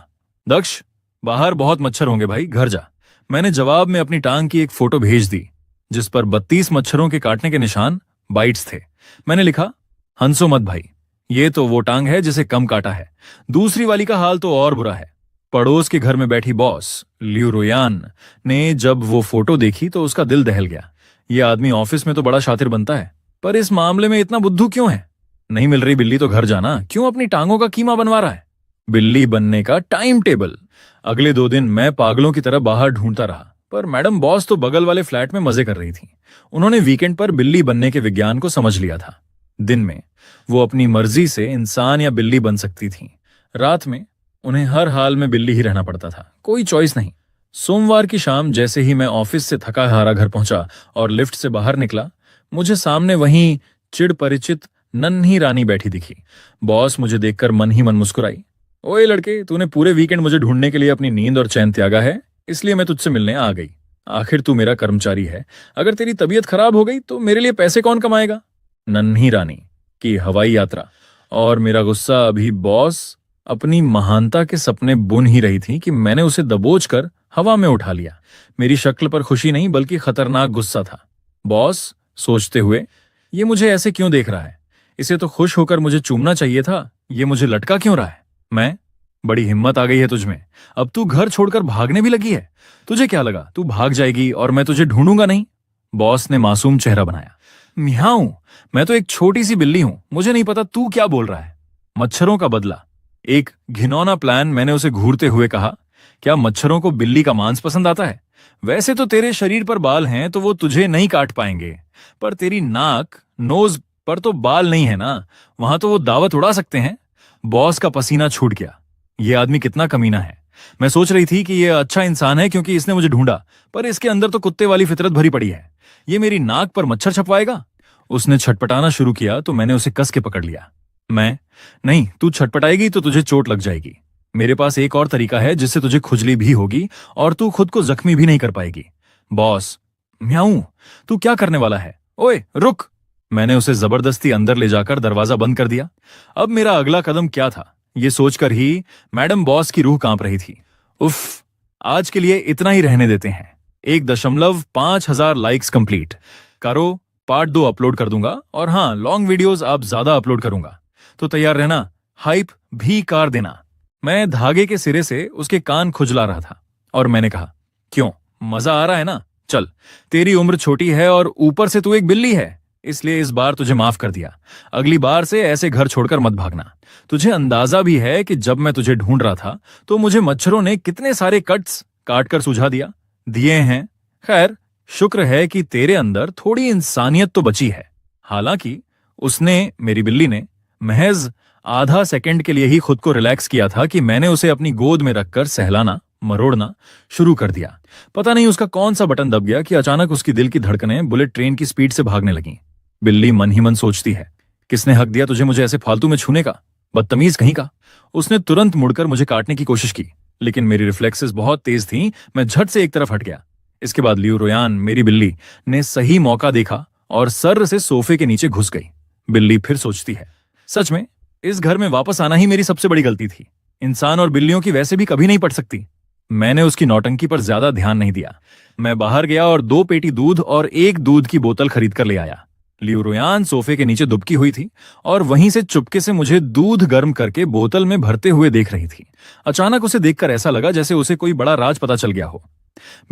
दक्ष, बाहर बहुत मच्छर होंगे भाई, घर जा। मैंने जवाब में अपनी टांग की एक फोटो भेज दी, जिस पर 32 मच्छरों के काटने के निशान, बाइट्स थे। मैंने लिखा, हंसो मत भाई, ये तो वो टांग है जिसे कम काटा है, दूसरी वाली का हाल तो और बुरा है। पड़ोस के घर में बैठी बॉस लियू रोयान ने जब वो फोटो देखी तो उसका दिल दहल गया। ये आदमी ऑफिस में तो बड़ा शातिर बनता है, पर इस मामले में इतना बुद्धू क्यों है? नहीं मिल रही बिल्ली तो घर जाना, क्यों अपनी टांगों का कीमा बनवा रहा है? बिल्ली बनने का टाइम टेबल। अगले 2 दिन मैं पागलों की तरह बाहर ढूंढता रहा, पर मैडम बॉस तो बगल वाले फ्लैट में मजे कर रही थी। उन्होंने वीकेंड पर बिल्ली बनने के विज्ञान को समझ लिया था। दिन में वो अपनी मर्जी से इंसान या बिल्ली बन सकती थीं। रात में उन्हें हर हाल में बिल्ली ही रहना पड़ता था, कोई चॉइस नहीं। सोमवार की शाम जैसे ही मैं ऑफिस से थका हारा घर पहुंचा और लिफ्ट से बाहर निकला, मुझे सामने वहीं चिड़ परिचित नन्ही रानी बैठी दिखी। बॉस मुझे देखकर मन ही मन मुस्कुराई, ओए लड़के, तूने पूरे वीकेंड मुझे ढूंढने के लिए अपनी नींद और चैन त्यागा है, इसलिए मैं तुझसे मिलने आ गई। आखिर तू मेरा कर्मचारी है, अगर तेरी तबीयत खराब हो गई तो मेरे लिए पैसे कौन कमाएगा? नन्ही रानी की हवाई यात्रा। और मेरा गुस्सा अभी बॉस अपनी महानता के सपने बुन ही रही थी कि मैंने उसे दबोच कर हवा में उठा लिया। मेरी शक्ल पर खुशी नहीं बल्कि खतरनाक गुस्सा था। बॉस सोचते हुए, ये मुझे ऐसे क्यों देख रहा है? इसे तो खुश होकर मुझे चूमना चाहिए था, ये मुझे लटका क्यों रहा है? मैं, बड़ी हिम्मत आ गई है तुझमें, अब तू घर छोड़कर भागने भी लगी है। तुझे क्या लगा तू भाग जाएगी और मैं तुझे ढूंढूंगा नहीं? बॉस ने मासूम चेहरा बनाया, म्याऊं, मैं तो एक छोटी सी बिल्ली हूं, मुझे नहीं पता तू क्या बोल रहा है। मच्छरों का बदला, एक घिनौना प्लान। मैंने उसे घूरते हुए कहा, क्या मच्छरों को बिल्ली का मांस पसंद आता है? वैसे तो तेरे शरीर पर बाल हैं तो वो तुझे नहीं काट पाएंगे, पर तेरी नाक नोज पर तो बाल नहीं है ना, वहां तो वो दावत उड़ा सकते हैं। बॉस का पसीना छूट गया, ये आदमी कितना कमीना है, मैं सोच रही थी कि ये अच्छा इंसान है क्योंकि इसने मुझे ढूंढा, पर इसके अंदर तो कुत्ते वाली फितरत भरी पड़ी है। ये मेरी नाक पर मच्छर छपवाएगा। उसने छटपटाना शुरू किया तो मैंने उसे कस के पकड़ लिया। मैं, नहीं, तू छटपटाएगी तो तुझे चोट लग जाएगी। मेरे पास एक और तरीका है जिससे तुझे खुजली भी होगी और तू खुद को जख्मी भी नहीं कर पाएगी। बॉस, म्याऊं, तू क्या करने वाला है? ओए रुक! मैंने उसे जबरदस्ती अंदर ले जाकर दरवाजा बंद कर दिया। अब मेरा अगला कदम क्या था, ये सोचकर ही मैडम बॉस की रूह कांप रही थी। उफ, आज के लिए इतना ही रहने देते हैं। 1.5 लाइक्स कंप्लीट करो, पार्ट 2 अपलोड कर दूंगा, और हाँ, लॉन्ग वीडियोस आप ज्यादा अपलोड करूंगा, तो तैयार रहना। हाइप भी कार देना। मैं धागे के सिरे से उसके कान खुजला रहा था और मैंने कहा, क्यों, मजा आ रहा है ना? चल, तेरी उम्र छोटी है और ऊपर से तू एक बिल्ली है, इसलिए इस बार तुझे माफ कर दिया। अगली बार से ऐसे घर छोड़कर मत भागना। तुझे अंदाजा भी है कि जब मैं तुझे ढूंढ रहा था तो मुझे मच्छरों ने कितने सारे कट्स काट कर सुझा दिए हैं। खैर, शुक्र है कि तेरे अंदर थोड़ी इंसानियत तो बची है। हालांकि उसने, मेरी बिल्ली ने, महज आधा सेकंड के लिए ही खुद को रिलैक्स किया था कि मैंने उसे अपनी गोद में रखकर सहलाना मरोड़ना शुरू कर दिया। पता नहीं उसका कौन सा बटन दब गया कि अचानक उसकी दिल की धड़कनें बुलेट ट्रेन की स्पीड से भागने लगीं। बिल्ली मन ही मन सोचती है, किसने हक दिया तुझे मुझे ऐसे फालतू में छूने का, बदतमीज कहीं का। उसने तुरंत मुड़कर मुझे काटने की कोशिश की, लेकिन मेरी रिफ्लेक्सेस बहुत तेज थीं। मैं झट से एक तरफ हट गया। इसके बाद लियू रोयान, मेरी बिल्ली, ने सही मौका देखा और सर्र से सोफे के नीचे घुस गई। बिल्ली फिर सोचती है, सच में इस घर में वापस आना ही मेरी सबसे बड़ी गलती थी। इंसान और बिल्लियों की वैसे भी कभी नहीं पट सकती। मैंने उसकी नौटंकी पर ज्यादा ध्यान नहीं दिया। मैं बाहर गया और 2 पेटी दूध और 1 दूध की बोतल खरीद कर ले आया। लियू रोयान सोफे के नीचे दुबकी हुई थी और वहीं से चुपके से मुझे दूध गर्म करके बोतल में भरते हुए देख रही थी। अचानक उसे देखकर ऐसा लगा जैसे उसे कोई बड़ा राज पता चल गया हो।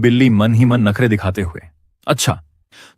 बिल्ली मन ही मन नखरे दिखाते हुए, अच्छा,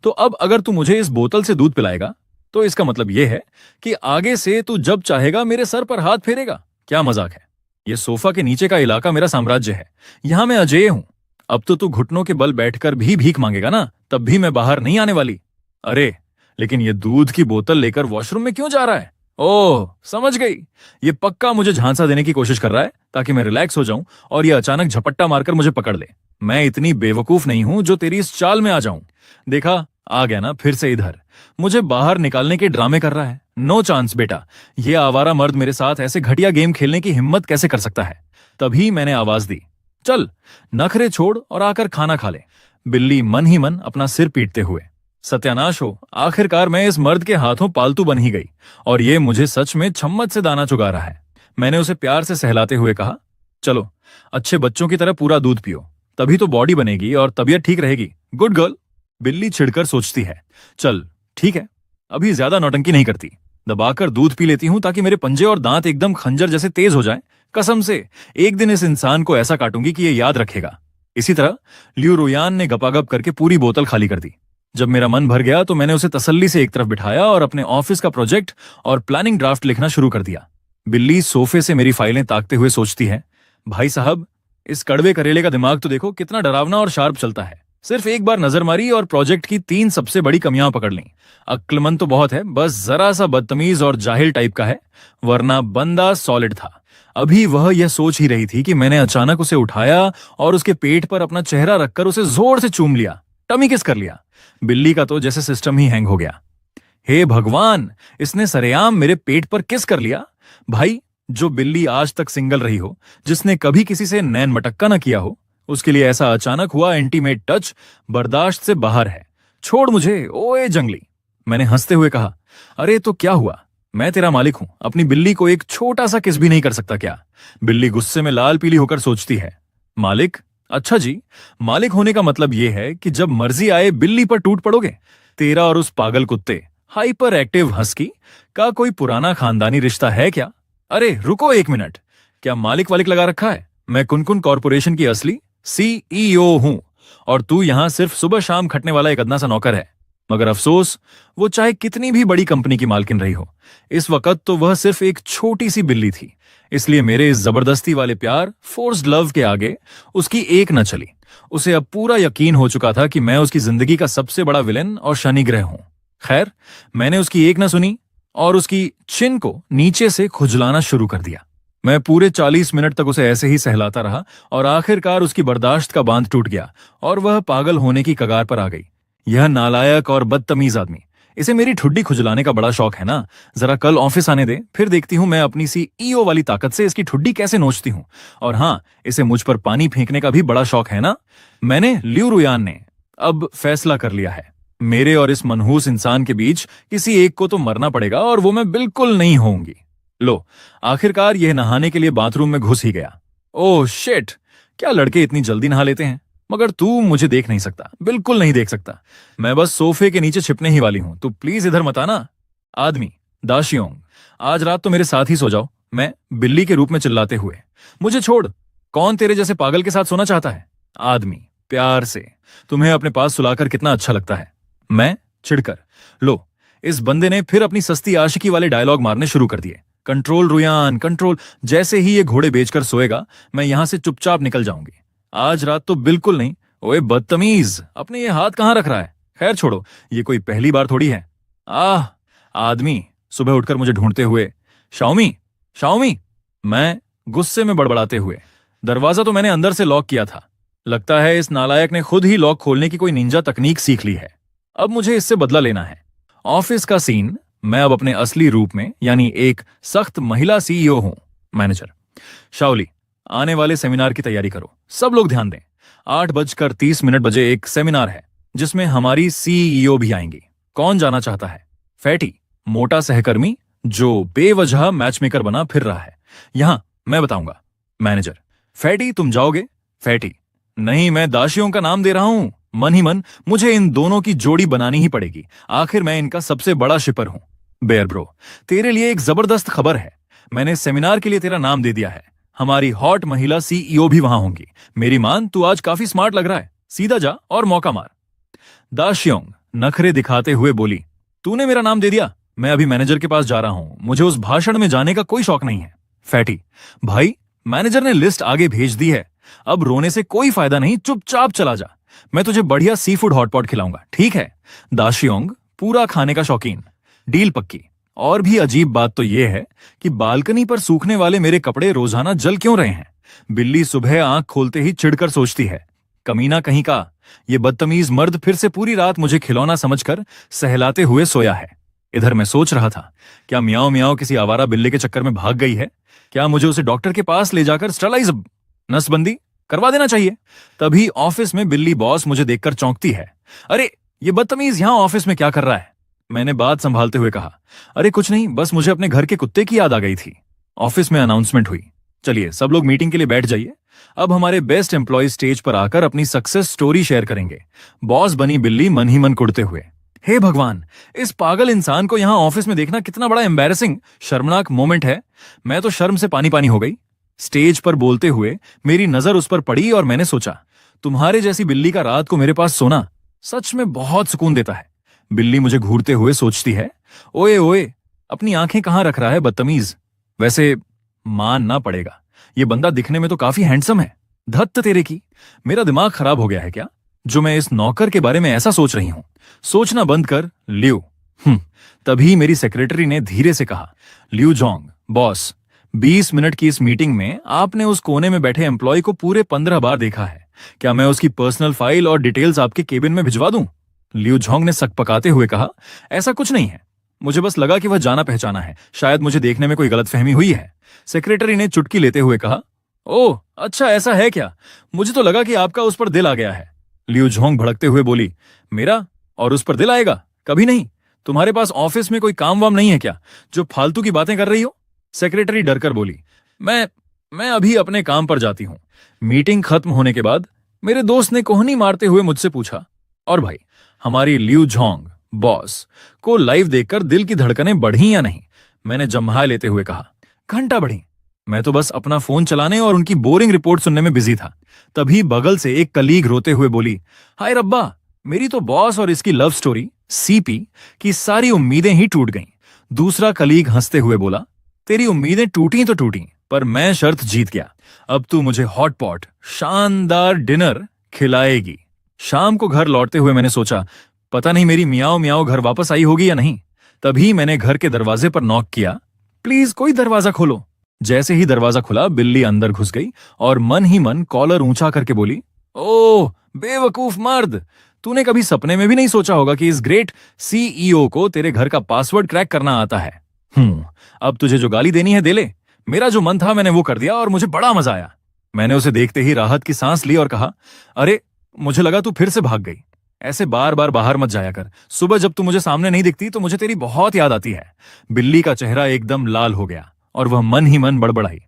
तो अब अगर तू मुझे इस बोतल से दूध पिलाएगा तो इसका मतलब यह है कि आगे से तू जब चाहेगा मेरे सर पर हाथ फेरेगा। क्या मजाक है? यह सोफा के नीचे का इलाका मेरा साम्राज्य है, यहां मैं अजेय हूं। अब तो तू घुटनों के बल बैठकर भी भीख मांगेगा ना, तब भी मैं बाहर नहीं आने वाली। अरे, लेकिन ये दूध की बोतल लेकर वॉशरूम में क्यों जा रहा है? ओह, समझ गई, ये पक्का मुझे झांसा देने की कोशिश कर रहा है ताकि मैं रिलैक्स हो जाऊं और ये अचानक झपट्टा मारकर मुझे पकड़ ले। मैं इतनी बेवकूफ नहीं हूं जो तेरी इस चाल में आ जाऊं। देखा, आ गया ना फिर से इधर, मुझे बाहर निकालने के ड्रामे कर रहा है। नो चांस बेटा, ये आवारा मर्द मेरे साथ ऐसे घटिया गेम खेलने की हिम्मत कैसे कर सकता है? तभी मैंने आवाज दी, चल नखरे छोड़ और आकर खाना खा ले। बिल्ली मन ही मन अपना सिर पीटते हुए, सत्यानाश हो, आखिरकार मैं इस मर्द के हाथों पालतू बन ही गई और ये मुझे सच में छम्मत से दाना चुगा रहा है। मैंने उसे प्यार से सहलाते हुए कहा, चलो अच्छे बच्चों की तरह पूरा दूध पियो, तभी तो बॉडी बनेगी और तबीयत ठीक रहेगी। Good girl. बिल्ली छिड़कर सोचती है, चल ठीक है, अभी ज्यादा नौटंकी नहीं करती, दबाकर दूध पी लेती हूं ताकि मेरे पंजे और दांत एकदम खंजर जैसे तेज हो जाएं। कसम से एक दिन इस इंसान को ऐसा काटूंगी कि ये याद रखेगा। इसी तरह लियू रोयान ने गपागप करके पूरी बोतल खाली कर दी। जब मेरा मन भर गया तो मैंने उसे तसल्ली से एक तरफ बिठाया और अपने ऑफिस का प्रोजेक्ट और प्लानिंग ड्राफ्ट लिखना शुरू कर दिया। बिल्ली सोफे से मेरी फाइलें ताकते हुए सोचती है, भाई साहब, इस कड़वे करेले का दिमाग तो देखो कितना डरावना और शार्प चलता है। सिर्फ एक बार नजर मारी और प्रोजेक्ट की 3 सबसे बड़ी कमियां पकड़ ली। अक्लमंद तो बहुत है, बस जरा सा बदतमीज और जाहिल टाइप का है, वरना बंदा सॉलिड था। अभी वह यह सोच ही रही थी कि मैंने अचानक उसे उठाया और उसके पेट पर अपना चेहरा रखकर उसे जोर से चूम लिया, टमी किस कर लिया। बिल्ली का तो जैसे सिस्टम ही हैंग हो गया। हे भगवान, इसने सरेआम मेरे पेट पर किस कर लिया। भाई, जो बिल्ली आज तक सिंगल रही हो, जिसने कभी किसी से नैन मटक्का न किया हो, उसके लिए ऐसा अचानक हुआ इंटीमेट टच बर्दाश्त से बाहर है। छोड़ मुझे, ओए जंगली। मैंने हंसते हुए कहा, अरे तो क्या हुआ, मैं तेरा मालिक हूं, अपनी बिल्ली को एक छोटा सा किस भी नहीं कर सकता क्या? बिल्ली गुस्से में लाल पीली होकर सोचती है, मालिक? अच्छा जी, मालिक होने का मतलब यह है कि जब मर्जी आए बिल्ली पर टूट पड़ोगे? तेरा और उस पागल कुत्ते हाइपर एक्टिव हस्की का कोई पुराना खानदानी रिश्ता है क्या? अरे रुको एक मिनट, क्या मालिक वालिक लगा रखा है? मैं कुनकुन कॉर्पोरेशन की असली CEO हूं और तू यहां सिर्फ सुबह शाम खटने वाला एक अदना सा नौकर है। मगर अफसोस, वो चाहे कितनी भी बड़ी कंपनी की मालकिन रही हो, इस वक्त तो वह सिर्फ एक छोटी सी बिल्ली थी। इसलिए मेरे इस जबरदस्ती वाले प्यार, फोर्स्ड लव के आगे उसकी एक न चली। उसे अब पूरा यकीन हो चुका था कि मैं उसकी जिंदगी का सबसे बड़ा विलेन और शनिग्रह हूं। खैर, मैंने उसकी एक न सुनी और उसकी चिन को नीचे से खुजलाना शुरू कर दिया। मैं पूरे 40 मिनट तक उसे ऐसे ही सहलाता रहा और आखिरकार उसकी बर्दाश्त का बांध टूट गया और वह पागल होने की कगार पर आ गई। यह नालायक और बदतमीज आदमी, इसे मेरी ठुड्डी खुजलाने का बड़ा शौक है ना। जरा कल ऑफिस आने दे, फिर देखती हूं मैं अपनी सी ईओ वाली ताकत से इसकी ठुड्डी कैसे नोचती हूं। और हाँ, इसे मुझ पर पानी फेंकने का भी बड़ा शौक है ना। मैंने लियू रुयान ने अब फैसला कर लिया है। मेरे और इस मनहूस इंसान के बीच किसी एक को तो मरना पड़ेगा और वो मैं बिल्कुल नहीं होऊंगी। लो, आखिरकार यह नहाने के लिए बाथरूम में घुस ही गया। ओह शिट, क्या लड़के इतनी जल्दी नहा लेते हैं। मगर तू मुझे देख नहीं सकता, बिल्कुल नहीं देख सकता। मैं बस सोफे के नीचे छिपने ही वाली हूं, तू प्लीज इधर मत आना। आदमी, दाशियोंग, आज रात तो मेरे साथ ही सो जाओ। मैं बिल्ली के रूप में चिल्लाते हुए, मुझे छोड़, कौन तेरे जैसे पागल के साथ सोना चाहता है। आदमी, प्यार से, तुम्हें अपने पास सुलाकर कितना अच्छा लगता है। मैं चिढ़कर, लो, इस बंदे ने फिर अपनी सस्ती आशिकी वाले डायलॉग मारने शुरू कर दिए। कंट्रोल रुयान, कंट्रोल। जैसे ही ये घोड़े बेचकर सोएगा मैं यहां से चुपचाप निकल जाऊंगी। आज रात तो बिल्कुल नहीं। ओए बदतमीज, अपने ये हाथ कहां रख रहा है। खैर छोड़ो, ये कोई पहली बार थोड़ी है। आह, आदमी सुबह उठकर मुझे ढूंढते हुए, शाओमी, शाओमी। मैं गुस्से में बड़बड़ाते हुए, दरवाजा तो मैंने अंदर से लॉक किया था। लगता है इस नालायक ने खुद ही लॉक खोलने की कोई निंजा तकनीक सीख ली है। अब मुझे इससे बदला लेना है। ऑफिस का सीन, मैं अब अपने असली रूप में, यानी एक सख्त महिला सीईओ हूं। मैनेजर, शाओली, आने वाले सेमिनार की तैयारी करो, सब लोग ध्यान दें। 8:30 बजे एक सेमिनार है जिसमें हमारी सीईओ भी आएंगी। कौन जाना चाहता है। फैटी, मोटा सहकर्मी जो बेवजह मैचमेकर बना फिर रहा है। यहां मैं बताऊंगा। मैनेजर, फैटी तुम जाओगे। फैटी, नहीं, मैं दाशियों का नाम दे रहा हूं। मन ही मन मुझे इन दोनों की जोड़ी बनानी ही पड़ेगी, आखिर मैं इनका सबसे बड़ा शिपर हूं। बेयर ब्रो, तेरे लिए एक जबरदस्त खबर है। मैंने सेमिनार के लिए तेरा नाम दे दिया है। हमारी हॉट महिला सीईओ भी वहां होंगी। मेरी मान, तू आज काफी स्मार्ट लग रहा है, सीधा जा और मौका मार। दाशियोंग नखरे दिखाते हुए बोली, तूने मेरा नाम दे दिया। मैं अभी मैनेजर के पास जा रहा हूं, मुझे उस भाषण में जाने का कोई शौक नहीं है। फैटी, भाई मैनेजर ने लिस्ट आगे भेज दी है, अब रोने से कोई फायदा नहीं, चुपचाप चला जा। मैं तुझे बढ़िया सी फूड हॉटपॉट खिलाऊंगा, ठीक है। दाशियोंग पूरा खाने का शौकीन, डील पक्की। और भी अजीब बात तो यह है कि बालकनी पर सूखने वाले मेरे कपड़े रोजाना जल क्यों रहे हैं। बिल्ली सुबह आंख खोलते ही चिढ़कर सोचती है, कमीना कहीं का, ये बदतमीज मर्द फिर से पूरी रात मुझे खिलौना समझकर सहलाते हुए सोया है। इधर मैं सोच रहा था, क्या म्याओ म्याओ किसी आवारा बिल्ली के चक्कर में भाग गई है। क्या मुझे उसे डॉक्टर के पास ले जाकर स्टरलाइज, नसबंदी करवा देना चाहिए। तभी ऑफिस में बिल्ली बॉस मुझे देखकर चौंकती है। अरे, ये बदतमीज यहां ऑफिस में क्या कर रहा है। मैंने बात संभालते हुए कहा, अरे कुछ नहीं, बस मुझे अपने घर के कुत्ते की याद आ गई थी। ऑफिस में अनाउंसमेंट हुई, चलिए सब लोग मीटिंग के लिए बैठ जाइए। अब हमारे बेस्ट एम्प्लॉय स्टेज पर आकर अपनी सक्सेस स्टोरी शेयर करेंगे। बॉस बनी बिल्ली मन ही मन कुड़ते हुए, हे भगवान, इस पागल इंसान को यहां ऑफिस में देखना कितना बड़ा एम्बैरेसिंग, शर्मनाक मोमेंट है। मैं तो शर्म से पानी पानी हो गई। स्टेज पर बोलते हुए मेरी नजर उस पर पड़ी और मैंने सोचा, तुम्हारे जैसी बिल्ली का रात को मेरे पास सोना सच में बहुत सुकून देता है। बिल्ली मुझे घूरते हुए सोचती है, ओए ओए, अपनी आंखें कहां रख रहा है बदतमीज। वैसे मानना पड़ेगा, ये बंदा दिखने में तो काफी हैंडसम है। धत्त तेरे की, मेरा दिमाग खराब हो गया है क्या, जो मैं इस नौकर के बारे में ऐसा सोच रही हूं। सोचना बंद कर लियो। तभी मेरी सेक्रेटरी ने धीरे से कहा, लियू जोंग, बॉस, 20 मिनट की इस मीटिंग में आपने उस कोने में बैठे एम्प्लॉय को पूरे 15 बार देखा है। क्या मैं उसकी पर्सनल फाइल और डिटेल्स आपके केबिन में भिजवा दूं। लियू जोंग ने सकपकाते हुए कहा, ऐसा कुछ नहीं है, मुझे बस लगा कि वह जाना पहचाना है, शायद मुझे देखने में कोई गलतफहमी हुई है। सेक्रेटरी ने चुटकी लेते हुए कहा, ओह अच्छा ऐसा है क्या, मुझे तो लगा कि आपका उस पर दिल आ गया है। लियू जोंग भड़कते हुए बोली, मेरा और उस पर दिल आएगा, कभी नहीं। तुम्हारे पास ऑफिस में कोई काम वाम नहीं है क्या, जो फालतू की बातें कर रही हो। सेक्रेटरी डरकर बोली, मैं अभी अपने काम पर जाती हूं। मीटिंग खत्म होने के बाद मेरे दोस्त ने कोहनी मारते हुए मुझसे पूछा, और भाई, हमारी लियू जोंग बॉस को लाइव देखकर दिल की धड़कनें बढ़ी या नहीं। मैंने जम्हा लेते हुए कहा, घंटा बढ़ी। मैं तो बस अपना फोन चलाने और उनकी बोरिंग रिपोर्ट सुनने में बिजी था। तभी बगल से एक कलीग रोते हुए बोली, हाय रब्बा, मेरी तो बॉस और इसकी लव स्टोरी सीपी की सारी उम्मीदें ही टूट गईं। दूसरा कलीग हंसते हुए बोला, तेरी उम्मीदें टूटी तो टूटी, पर मैं शर्त जीत गया। अब तू मुझे हॉट पॉट शानदार डिनर खिलाएगी। शाम को घर लौटते हुए मैंने सोचा, पता नहीं मेरी मियाओ मियाओ घर वापस आई होगी या नहीं। तभी मैंने घर के दरवाजे पर नॉक किया, प्लीज कोई दरवाजा खोलो। जैसे ही दरवाजा खुला बिल्ली अंदर घुस गई और मन ही मन कॉलर ऊंचा करके बोली, ओह बेवकूफ मर्द, तूने कभी सपने में भी नहीं सोचा होगा कि इस ग्रेट सीईओ को तेरे घर का पासवर्ड क्रैक करना आता है। अब तुझे जो गाली देनी है दे ले। मेरा जो मन था मैंने वो कर दिया और मुझे बड़ा मजा आया। मैंने उसे देखते ही राहत की सांस ली और कहा, अरे मुझे लगा तू फिर से भाग गई। ऐसे बार बार बाहर मत जाया कर। सुबह जब तू मुझे सामने नहीं दिखती तो मुझे तेरी बहुत याद आती है। बिल्ली का चेहरा एकदम लाल हो गया और वह मन ही मन बड़बड़ाई,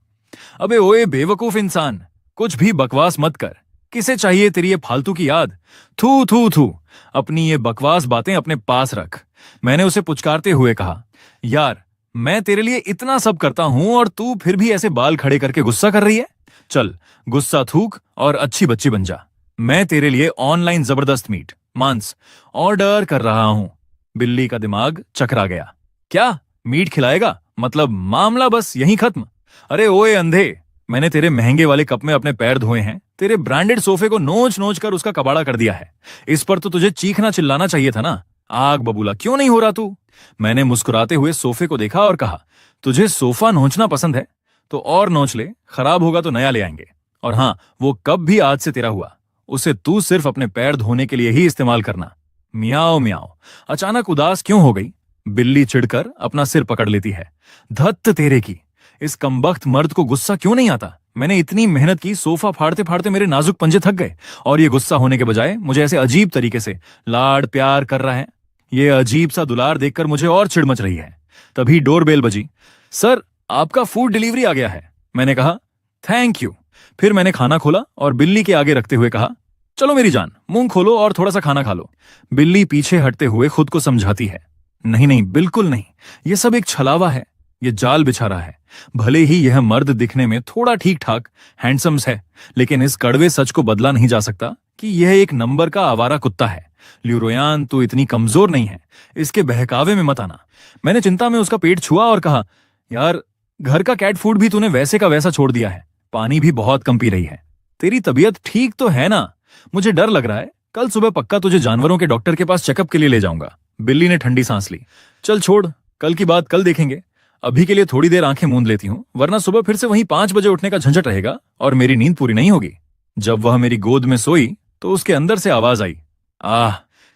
अबे ओए बेवकूफ इंसान, कुछ भी बकवास मत कर। किसे चाहिए तेरी ये फालतू की याद? थू थू थू, अपनी ये बकवास बातें अपने पास रख। मैंने उसे पुचकारते हुए कहा, यार मैं तेरे लिए इतना सब करता हूं और तू फिर भी ऐसे बाल खड़े करके गुस्सा कर रही है। चल गुस्सा थूक और अच्छी बच्ची बन जा। मैं तेरे लिए ऑनलाइन जबरदस्त मीट मांस ऑर्डर कर रहा हूं। बिल्ली का दिमाग चकरा गया। क्या मीट खिलाएगा? मतलब मामला बस यहीं खत्म? अरे ओए अंधे, मैंने तेरे महंगे वाले कप में अपने पैर धोए हैं, तेरे ब्रांडेड सोफे को नोच नोच कर उसका कबाड़ा कर दिया है। इस पर तो तुझे चीखना चिल्लाना चाहिए था ना। आग बबूला क्यों नहीं हो रहा तू? मैंने मुस्कुराते हुए सोफे को देखा और कहा, तुझे सोफा नोचना पसंद है तो और नोच ले, खराब होगा तो नया ले आएंगे। और हाँ, वो कप भी आज से तेरा हुआ। उसे तू सिर्फ अपने पैर धोने के लिए ही इस्तेमाल करना। मियाओ मियाओ। अचानक उदास क्यों हो गई? बिल्ली चिढ़कर अपना सिर पकड़ लेती है। धत्त तेरे की, इस कमबख्त मर्द को गुस्सा क्यों नहीं आता? मैंने इतनी मेहनत की, सोफा फाड़ते फाड़ते मेरे नाजुक पंजे थक गए और ये गुस्सा होने के बजाय मुझे ऐसे अजीब तरीके से लाड प्यार कर रहा है। ये अजीब सा दुलार देखकर मुझे और चिढ़ मच रही है। तभी डोरबेल बजी। सर आपका फूड डिलीवरी आ गया है। मैंने कहा, थैंक यू। फिर मैंने खाना खोला और बिल्ली के आगे रखते हुए कहा, चलो मेरी जान, मुंह खोलो और थोड़ा सा खाना खा लो। बिल्ली पीछे हटते हुए खुद को समझाती है, नहीं नहीं बिल्कुल नहीं, ये सब एक छलावा है, ये जाल बिछा रहा है। भले ही यह मर्द दिखने में थोड़ा ठीक ठाक हैंडसम्स है, लेकिन इस कड़वे सच को बदला नहीं जा सकता कि यह एक नंबर का आवारा कुत्ता है। ल्यूरोयान तू इतनी कमजोर नहीं है, इसके बहकावे में मत आना। मैंने चिंता में उसका पेट छुआ और कहा, यार घर का कैट फूड भी तूने वैसे का वैसा छोड़ दिया है, पानी भी बहुत कम पी रही है। तेरी तबीयत ठीक तो है ना? मुझे डर लग रहा है, कल सुबह पक्का तुझे जानवरों के डॉक्टर के पास चेकअप के लिए ले जाऊंगा। बिल्ली ने ठंडी सांस ली। चल छोड़, कल की बात कल देखेंगे। अभी के लिए थोड़ी देर आंखें मूंद लेती हूं, वरना सुबह फिर से वहीं 5 बजे उठने का झंझट रहेगा और मेरी नींद पूरी नहीं होगी। जब वह मेरी गोद में सोई तो उसके अंदर से आवाज आई, आह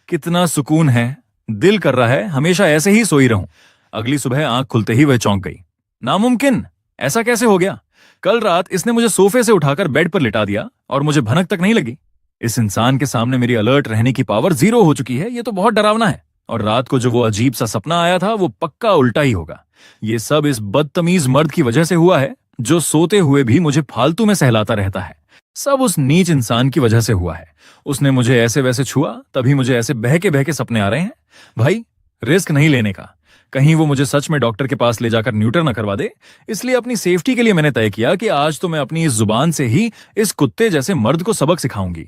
कितना सुकून है, दिल कर रहा है हमेशा ऐसे ही सोई रहूं। अगली सुबह आंख खुलते ही वह चौंक गई। नामुमकिन, ऐसा कैसे हो गया? कल रात इसने मुझे सोफे से उठाकर बेड पर लिटा दिया और मुझे भनक तक नहीं लगी। इस इंसान के सामने मेरी अलर्ट रहने की पावर 0 हो चुकी है। ये तो बहुत डरावना है। और रात को जो वो अजीब सा सपना आया था वो पक्का उल्टा ही होगा। ये सब इस बदतमीज मर्द की वजह से हुआ है जो सोते हुए भी मुझे फालतू में सहलाता रहता है। सब उस नीच इंसान की वजह से हुआ है। उसने मुझे ऐसे वैसे छुआ, तभी मुझे ऐसे बहके बहके सपने आ रहे हैं। भाई रिस्क नहीं लेने का, कहीं वो मुझे सच में डॉक्टर के पास ले जाकर न्यूटर न करवा दे। इसलिए अपनी सेफ्टी के लिए मैंने तय किया कि आज तो मैं अपनी इस जुबान से ही इस कुत्ते जैसे मर्द को सबक सिखाऊंगी।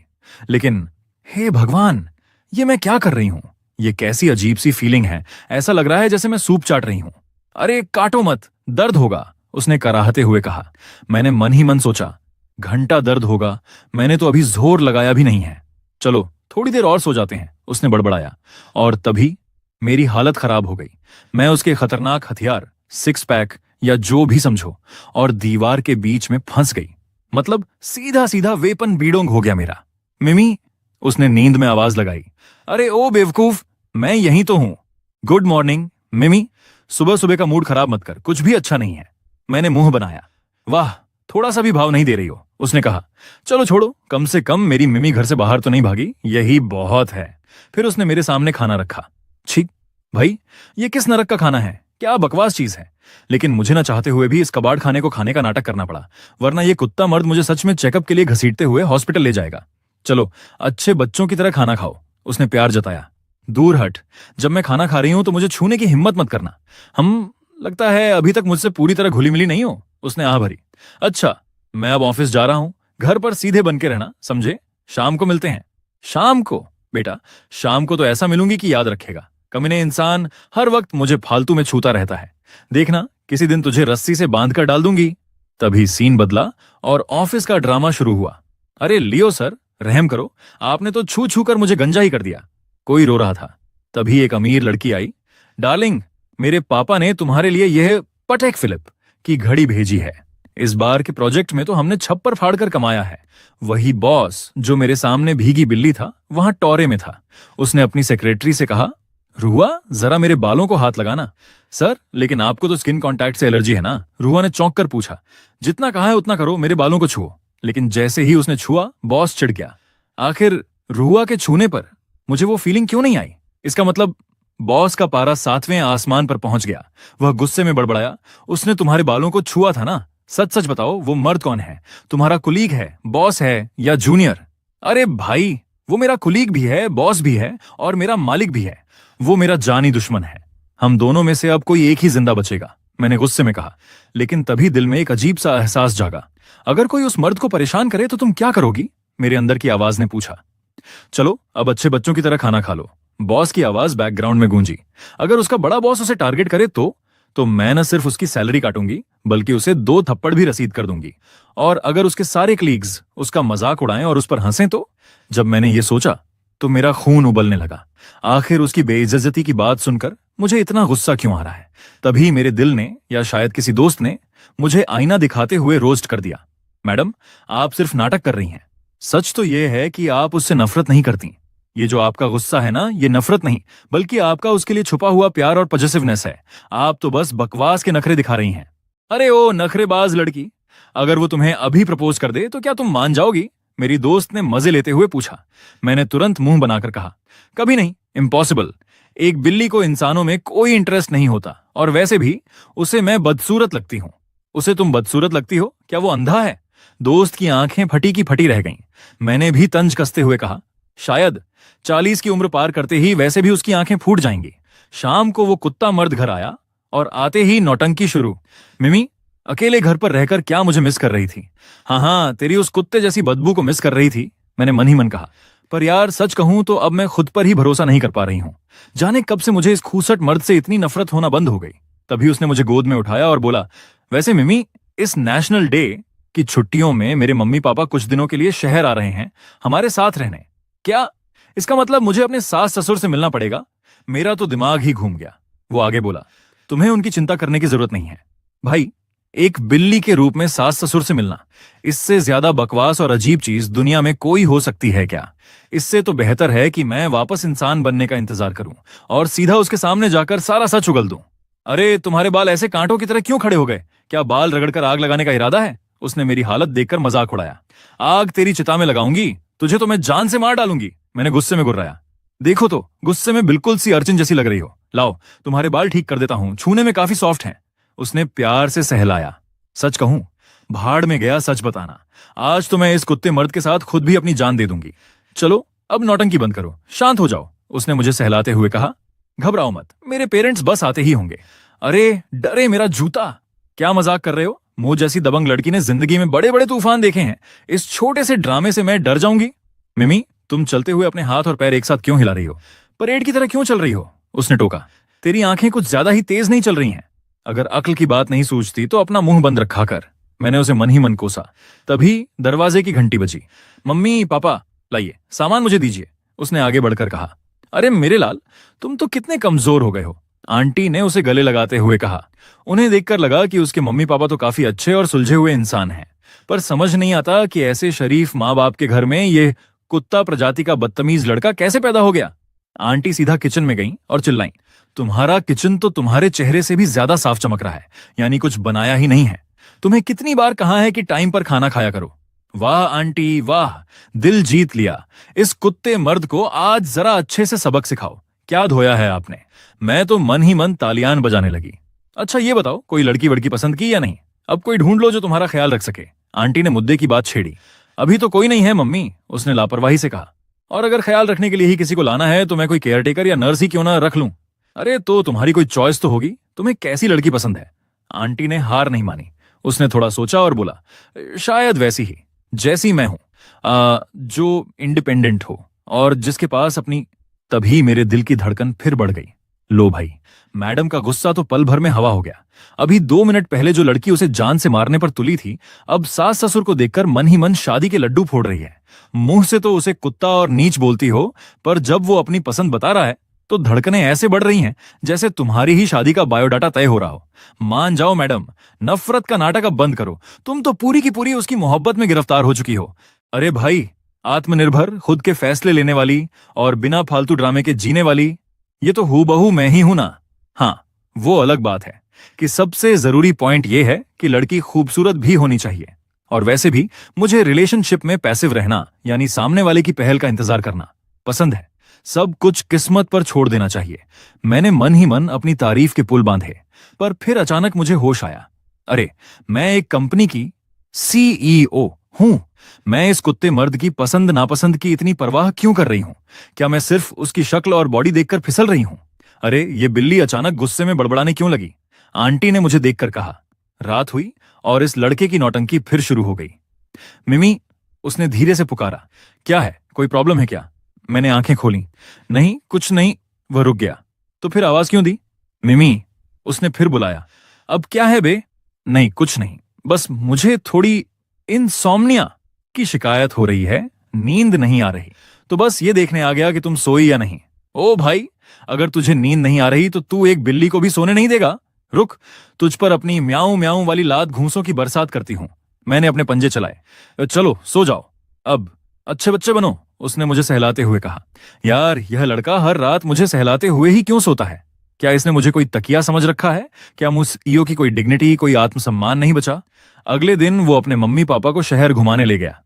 लेकिन हे भगवान, ये मैं क्या कर रही हूं? ये कैसी अजीब सी फीलिंग है। ऐसा लग रहा है जैसे मैं सूप चाट रही हूं। अरे काटो मत, दर्द होगा, उसने कराहते हुए कहा। मैंने मन ही मन सोचा, घंटा दर्द होगा, मैंने तो अभी जोर लगाया भी नहीं है। चलो थोड़ी देर और सो जाते हैं, उसने बड़बड़ाया। और तभी मेरी हालत खराब हो गई। मैं उसके खतरनाक हथियार, 6 पैक या जो भी समझो, और दीवार के बीच में फंस गई। मतलब सीधा सीधा वेपन बीडोंग हो गया मेरा। मिमी, उसने नींद में आवाज लगाई। अरे ओ बेवकूफ, मैं यहीं तो हूं। गुड मॉर्निंग मिमी। सुबह सुबह का मूड खराब मत कर, कुछ भी अच्छा नहीं है। मैंने मुंह बनाया। वाह, थोड़ा सा भी भाव नहीं दे रही हो, उसने कहा। चलो छोड़ो, कम से कम मेरी मिमी घर से बाहर तो नहीं भागी, यही बहुत है। फिर उसने मेरे सामने खाना रखा। छी भाई, ये किस नरक का खाना है? क्या बकवास चीज है। लेकिन मुझे ना चाहते हुए भी इस कबाड़ खाने को खाने का नाटक करना पड़ा, वरना ये कुत्ता मर्द मुझे सच में चेकअप के लिए घसीटते हुए हॉस्पिटल ले जाएगा। चलो अच्छे बच्चों की तरह खाना खाओ, उसने प्यार जताया। दूर हट, जब मैं खाना खा रही हूं तो मुझे छूने की हिम्मत मत करना। हम लगता है अभी तक मुझसे पूरी तरह घुली मिली नहीं हो, उसने आह भरी। अच्छा, मैं अब ऑफिस जा रहा हूं, घर पर सीधे बन के रहना, समझे? शाम को मिलते हैं। शाम को? बेटा, शाम को तो ऐसा मिलूंगी कि याद रखेगा। कमीने इंसान हर वक्त मुझे फालतू में छूता रहता है। देखना, किसी दिन तुझे रस्सी से बांध कर डाल दूंगी। तभी सीन बदला और ऑफिस का ड्रामा शुरू हुआ। अरे लियो सर, रहम करो, आपने तो छू छू कर मुझे गंजा ही कर दिया। कोई रो रहा था। तभी एक अमीर लड़की आई। डार्लिंग, मेरे पापा ने तुम्हारे लिए यह पटेक फिलिप की घड़ी भेजी है। इस बार के प्रोजेक्ट में तो हमने छप्पर फाड़कर कमाया है। वही बॉस जो मेरे सामने भीगी बिल्ली था वहां टॉरे में था। उसने अपनी सेक्रेटरी से कहा, रुआ जरा मेरे बालों को हाथ लगाना। सर लेकिन आपको तो स्किन कांटेक्ट से एलर्जी है ना, रुआ ने चौंक कर पूछा। जितना कहा है उतना करो, मेरे बालों को छुओ। लेकिन जैसे ही उसने छुआ बॉस चिढ़ गया। आखिर रुआ के छूने पर मुझे वो फीलिंग क्यों नहीं आई? इसका मतलब बॉस का पारा 7वें आसमान पर पहुंच गया। वह गुस्से में बड़बड़ाया, उसने तुम्हारे बालों को छुआ था ना? सच सच बताओ, वो मर्द कौन है? तुम्हारा कुलीग है, बॉस है या जूनियर? अरे भाई, वो मेरा कुलीग भी है, बॉस भी है और मेरा मालिक भी है। वो मेरा जानी दुश्मन है। हम दोनों में से अब कोई एक ही जिंदा बचेगा, मैंने गुस्से में कहा। लेकिन तभी दिल में एक अजीब सा एहसास जागा। अगर कोई उस मर्द को परेशान करे तो तुम क्या करोगी? मेरे अंदर की आवाज ने पूछा। चलो अब अच्छे बच्चों की तरह खाना खा लो, बॉस की आवाज बैकग्राउंड में गूंजी। अगर उसका बड़ा बॉस उसे टारगेट करे तो मैं न सिर्फ उसकी सैलरी काटूंगी बल्कि उसे 2 थप्पड़ भी रसीद कर दूंगी। और अगर उसके सारे कलीग्स उसका मजाक उड़ाएं और उस पर हंसें तो? जब मैंने ये सोचा तो मेरा खून उबलने लगा। आखिर उसकी बेइज्जती की बात सुनकर मुझे इतना गुस्सा क्यों आ रहा है? तभी मेरे दिल ने या शायद किसी दोस्त ने मुझे आईना दिखाते हुए रोस्ट कर दिया। मैडम, आप सिर्फ नाटक कर रही हैं। सच तो यह है कि आप उससे नफरत नहीं करती। ये जो आपका गुस्सा है ना, ये नफरत नहीं बल्कि आपका उसके लिए छुपा हुआ प्यार और पॉजिटिवनेस है। आप तो बस बकवास के नखरे दिखा रही हैं। अरे ओ नखरेबाज लड़की, अगर वो तुम्हें अभी प्रपोज कर दे तो क्या तुम मान जाओगी? मेरी दोस्त ने मजे लेते हुए पूछा। मैंने तुरंत मुंह बनाकर कहा, कभी नहीं, इम्पॉसिबल। एक बिल्ली को इंसानों में कोई इंटरेस्ट नहीं होता और वैसे भी उसे मैं बदसूरत लगती हूं। उसे तुम बदसूरत लगती हो? क्या वो अंधा है? दोस्त की आंखें फटी की फटी रह गईं। मैंने भी तंज कसते हुए कहा, शायद 40 की उम्र पार करते ही वैसे भी उसकी आंखें फूट जाएंगी। शाम को वो कुत्ता मर्द घर आया और आते ही नौटंकी शुरू। मिमी, अकेले घर पर रहकर क्या मुझे मिस कर रही थी? हाँ, तेरी उस कुत्ते जैसी बदबू को मिस कर रही थी, मैंने मन ही मन कहा। पर यार सच कहूं तो अब मैं खुद पर ही भरोसा नहीं कर पा रही हूं। जाने कब से मुझे इस खूसट मर्द से इतनी नफरत होना बंद हो गई। तभी उसने मुझे गोद में उठाया और बोला, वैसे मिमी, इस नेशनल डे की छुट्टियों में मेरे मम्मी पापा कुछ दिनों के लिए शहर आ रहे हैं हमारे साथ रहने। क्या? इसका मतलब मुझे अपने सास ससुर से मिलना पड़ेगा? मेरा तो दिमाग ही घूम गया। वो आगे बोला, तुम्हें उनकी चिंता करने की जरूरत नहीं है। भाई, एक बिल्ली के रूप में सास ससुर से मिलना, इससे ज्यादा बकवास और अजीब चीज दुनिया में कोई हो सकती है क्या? इससे तो बेहतर है कि मैं वापस इंसान बनने का इंतजार करूं और सीधा उसके सामने जाकर सारा सच उगल दूं। अरे तुम्हारे बाल ऐसे कांटों की तरह क्यों खड़े हो गए? क्या बाल रगड़कर आग लगाने का इरादा है? उसने मेरी हालत देखकर मजाक उड़ाया। आग तेरी चिता में लगाऊंगी, तुझे तो मैं जान से मार डालूंगी, मैंने गुस्से में गुर्राया। देखो तो, गुस्से में बिल्कुल सी अर्चिन जैसी लग रही हो। लाओ तुम्हारे बाल ठीक कर देता हूं, छूने में काफी सॉफ्ट हैं। उसने प्यार से सहलाया। सच कहूं, भाड़ में गया सच बताना। आज तो मैं इस कुत्ते मर्द के साथ खुद भी अपनी जान दे दूंगी। चलो अब नौटंकी बंद करो, शांत हो जाओ, उसने मुझे सहलाते हुए कहा। घबराओ मत, मेरे पेरेंट्स बस आते ही होंगे। अरे डरे मेरा जूता, क्या मजाक कर रहे हो? मुझ जैसी दबंग लड़की ने जिंदगी में बड़े बड़े तूफान देखे हैं, इस छोटे से ड्रामे से मैं डर जाऊंगी? मिमी, तुम चलते हुए अपने हाथ और पैर एक साथ क्यों हिला रही हो? परेड की तरह क्यों चल रही हो? उसने टोका। तेरी आंखें कुछ ज्यादा ही तेज नहीं चल रही हैं। अगर अक्ल की बात नहीं सूझती तो अपना मुंह बंद रखा कर, मैंने उसे मन ही मन कोसा। तभी दरवाजे की घंटी बजी। मम्मी पापा, लाइए सामान मुझे दीजिए, उसने आगे बढ़कर कहा। अरे मेरे लाल, तुम तो कितने कमजोर हो गए हो, आंटी ने उसे गले लगाते हुए कहा। उन्हें देखकर लगा कि उसके मम्मी पापा तो काफी अच्छे और सुलझे हुए इंसान हैं, पर समझ नहीं आता कि ऐसे शरीफ माँ बाप के घर में ये कुत्ता प्रजाति का बदतमीज लड़का कैसे पैदा हो गया। आंटी सीधा किचन में गईं और चिल्लाईं, तुम्हारा किचन तो तुम्हारे चेहरे से भी ज्यादा साफ चमक रहा है, यानी कुछ बनाया ही नहीं है। तुम्हें कितनी बार कहा है कि टाइम पर खाना खाया करो। वाह आंटी वाह, दिल जीत लिया। इस कुत्ते मर्द को आज जरा अच्छे से सबक सिखाओ। क्या धोया है आपने? मैं तो मन ही मन तालियान बजाने लगी। अच्छा ये बताओ, कोई लड़की वड़की पसंद की या नहीं? अब कोई ढूंढ लो जो तुम्हारा ख्याल रख सके, आंटी ने मुद्दे की बात छेड़ी। अभी तो कोई नहीं है मम्मी, उसने लापरवाही से कहा। और अगर ख्याल रखने के लिए ही किसी को लाना है तो मैं कोई केयरटेकर या नर्स ही क्यों ना रख लूं। अरे तो तुम्हारी कोई चॉइस तो होगी, तुम्हें कैसी लड़की पसंद है? आंटी ने हार नहीं मानी, उसने थोड़ा सोचा और बोला, शायद वैसी ही जैसी मैं हूं, जो इंडिपेंडेंट हो और जिसके पास अपनी। तभी मेरे दिल की धड़कन फिर बढ़ गई। लो भाई, मैडम का गुस्सा तो पल भर में हवा हो गया। अभी 2 मिनट पहले जो लड़की उसे जान से मारने पर तुली थी, अब सास ससुर को देखकर मन ही मन शादी के लड्डू फोड़ रही है। मुंह से तो उसे कुत्ता और नीच बोलती हो, पर जब वो अपनी पसंद बता रहा है तो धड़कनें ऐसे बढ़ रही हैं जैसे तुम्हारी ही शादी का बायोडाटा तय हो रहा हो। मान जाओ मैडम, नफरत का नाटक अब बंद करो। तुम तो पूरी की पूरी उसकी मोहब्बत में गिरफ्तार हो चुकी हो। अरे भाई, आत्मनिर्भर, खुद के फैसले लेने वाली और बिना फालतू ड्रामे के जीने वाली, ये तो हूबहू मैं ही हूं ना। हाँ, वो अलग बात है कि सबसे जरूरी पॉइंट ये है कि लड़की खूबसूरत भी होनी चाहिए। और वैसे भी मुझे रिलेशनशिप में पैसिव रहना, यानी सामने वाले की पहल का इंतजार करना, पसंद है। सब कुछ किस्मत पर छोड़ देना चाहिए। मैंने मन ही मन अपनी तारीफ के पुल बांधे, पर फिर अचानक मुझे होश आया। अरे, मैं एक कंपनी की सीईओ हूं। मैं इस कुत्ते मर्द की पसंद नापसंद की इतनी परवाह क्यों कर रही हूं? क्या मैं सिर्फ उसकी शक्ल और बॉडी देखकर फिसल रही हूं? अरे, ये बिल्ली अचानक गुस्से में बड़बड़ाने क्यों लगी? आंटी ने मुझे देखकर कहा। रात हुई और इस लड़के की नौटंकी फिर शुरू हो गई। मिमी, उसने धीरे से पुकारा। क्या है, कोई प्रॉब्लम है क्या? मैंने आंखें खोली। नहीं, कुछ नहीं। वह रुक गया। तो फिर आवाज क्यों दी? मिमी, उसने फिर बुलाया। अब क्या है बे? नहीं, कुछ नहीं, बस मुझे थोड़ी इंसोम्निया की शिकायत हो रही है, नींद नहीं आ रही, तो बस ये देखने आ गया कि तुम सोई या नहीं। ओ भाई, अगर तुझे नींद नहीं आ रही तो तू एक बिल्ली को भी सोने नहीं देगा? रुक, तुझ पर अपनी म्याऊं म्याऊं वाली लात घूंसों की बरसात करती हूं। मैंने अपने पंजे चलाए। चलो सो जाओ अब, अच्छे बच्चे बनो, उसने मुझे सहलाते हुए कहा। यार, यह लड़का हर रात मुझे सहलाते हुए ही क्यों सोता है? क्या इसने मुझे कोई तकिया समझ रखा है? क्या मुझ ईओ की कोई डिग्निटी, कोई आत्मसम्मान नहीं बचा? अगले दिन वो अपने मम्मी पापा को शहर घुमाने ले गया।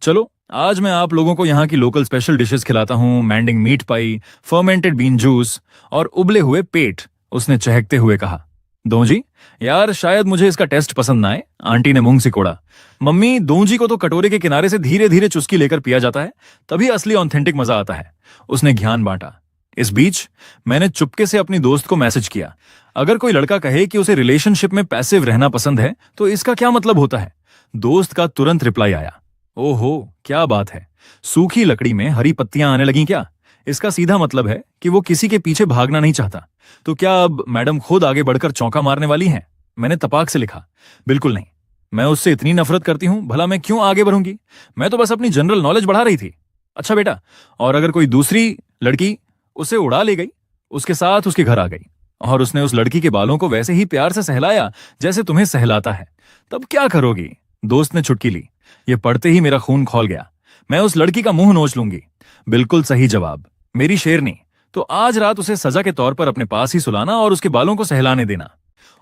चलो, आज मैं आप लोगों को यहाँ की लोकल स्पेशल डिशेस खिलाता हूँ। मैंडिंग meat pie, fermented bean juice और उबले हुए पेट, उसने चहकते हुए कहा। दोंजी, यार शायद मुझे इसका टेस्ट पसंद ना आए, आंटी ने मुंह सिकोड़ा। मम्मी, दोंजी को तो कटोरे के किनारे से धीरे धीरे चुस्की लेकर पिया जाता है, तभी असली ऑथेंटिक मजा आता है, उसने ज्ञान बांटा। इस बीच मैंने चुपके से अपनी दोस्त को मैसेज किया। अगर कोई लड़का कहे कि उसे रिलेशनशिप में पैसिव रहना पसंद है तो इसका क्या मतलब होता है? दोस्त का तुरंत रिप्लाई आया। ओहो, क्या बात है, सूखी लकड़ी में हरी पत्तियां आने लगीं क्या? इसका सीधा मतलब है कि वो किसी के पीछे भागना नहीं चाहता। तो क्या अब मैडम खुद आगे बढ़कर चौंका मारने वाली हैं? मैंने तपाक से लिखा। बिल्कुल नहीं, मैं उससे इतनी नफरत करती हूं, भला मैं क्यों आगे बढ़ूंगी? मैं तो बस अपनी जनरल नॉलेज बढ़ा रही थी। अच्छा बेटा, और अगर कोई दूसरी लड़की उसे उड़ा ले गई, उसके साथ उसके घर आ गई और उसने उस लड़की के बालों को वैसे ही प्यार से सहलाया जैसे तुम्हें सहलाता है, तब क्या करोगी? दोस्त ने चुटकी ली। ये पढ़ते ही मेरा खून खौल गया। मैं उस लड़की का मुंह नोच लूंगी। बिल्कुल सही जवाब, मेरी शेरनी। तो आज रात उसे सजा के तौर पर अपने पास ही सुलाना और उसके बालों को सहलाने देना।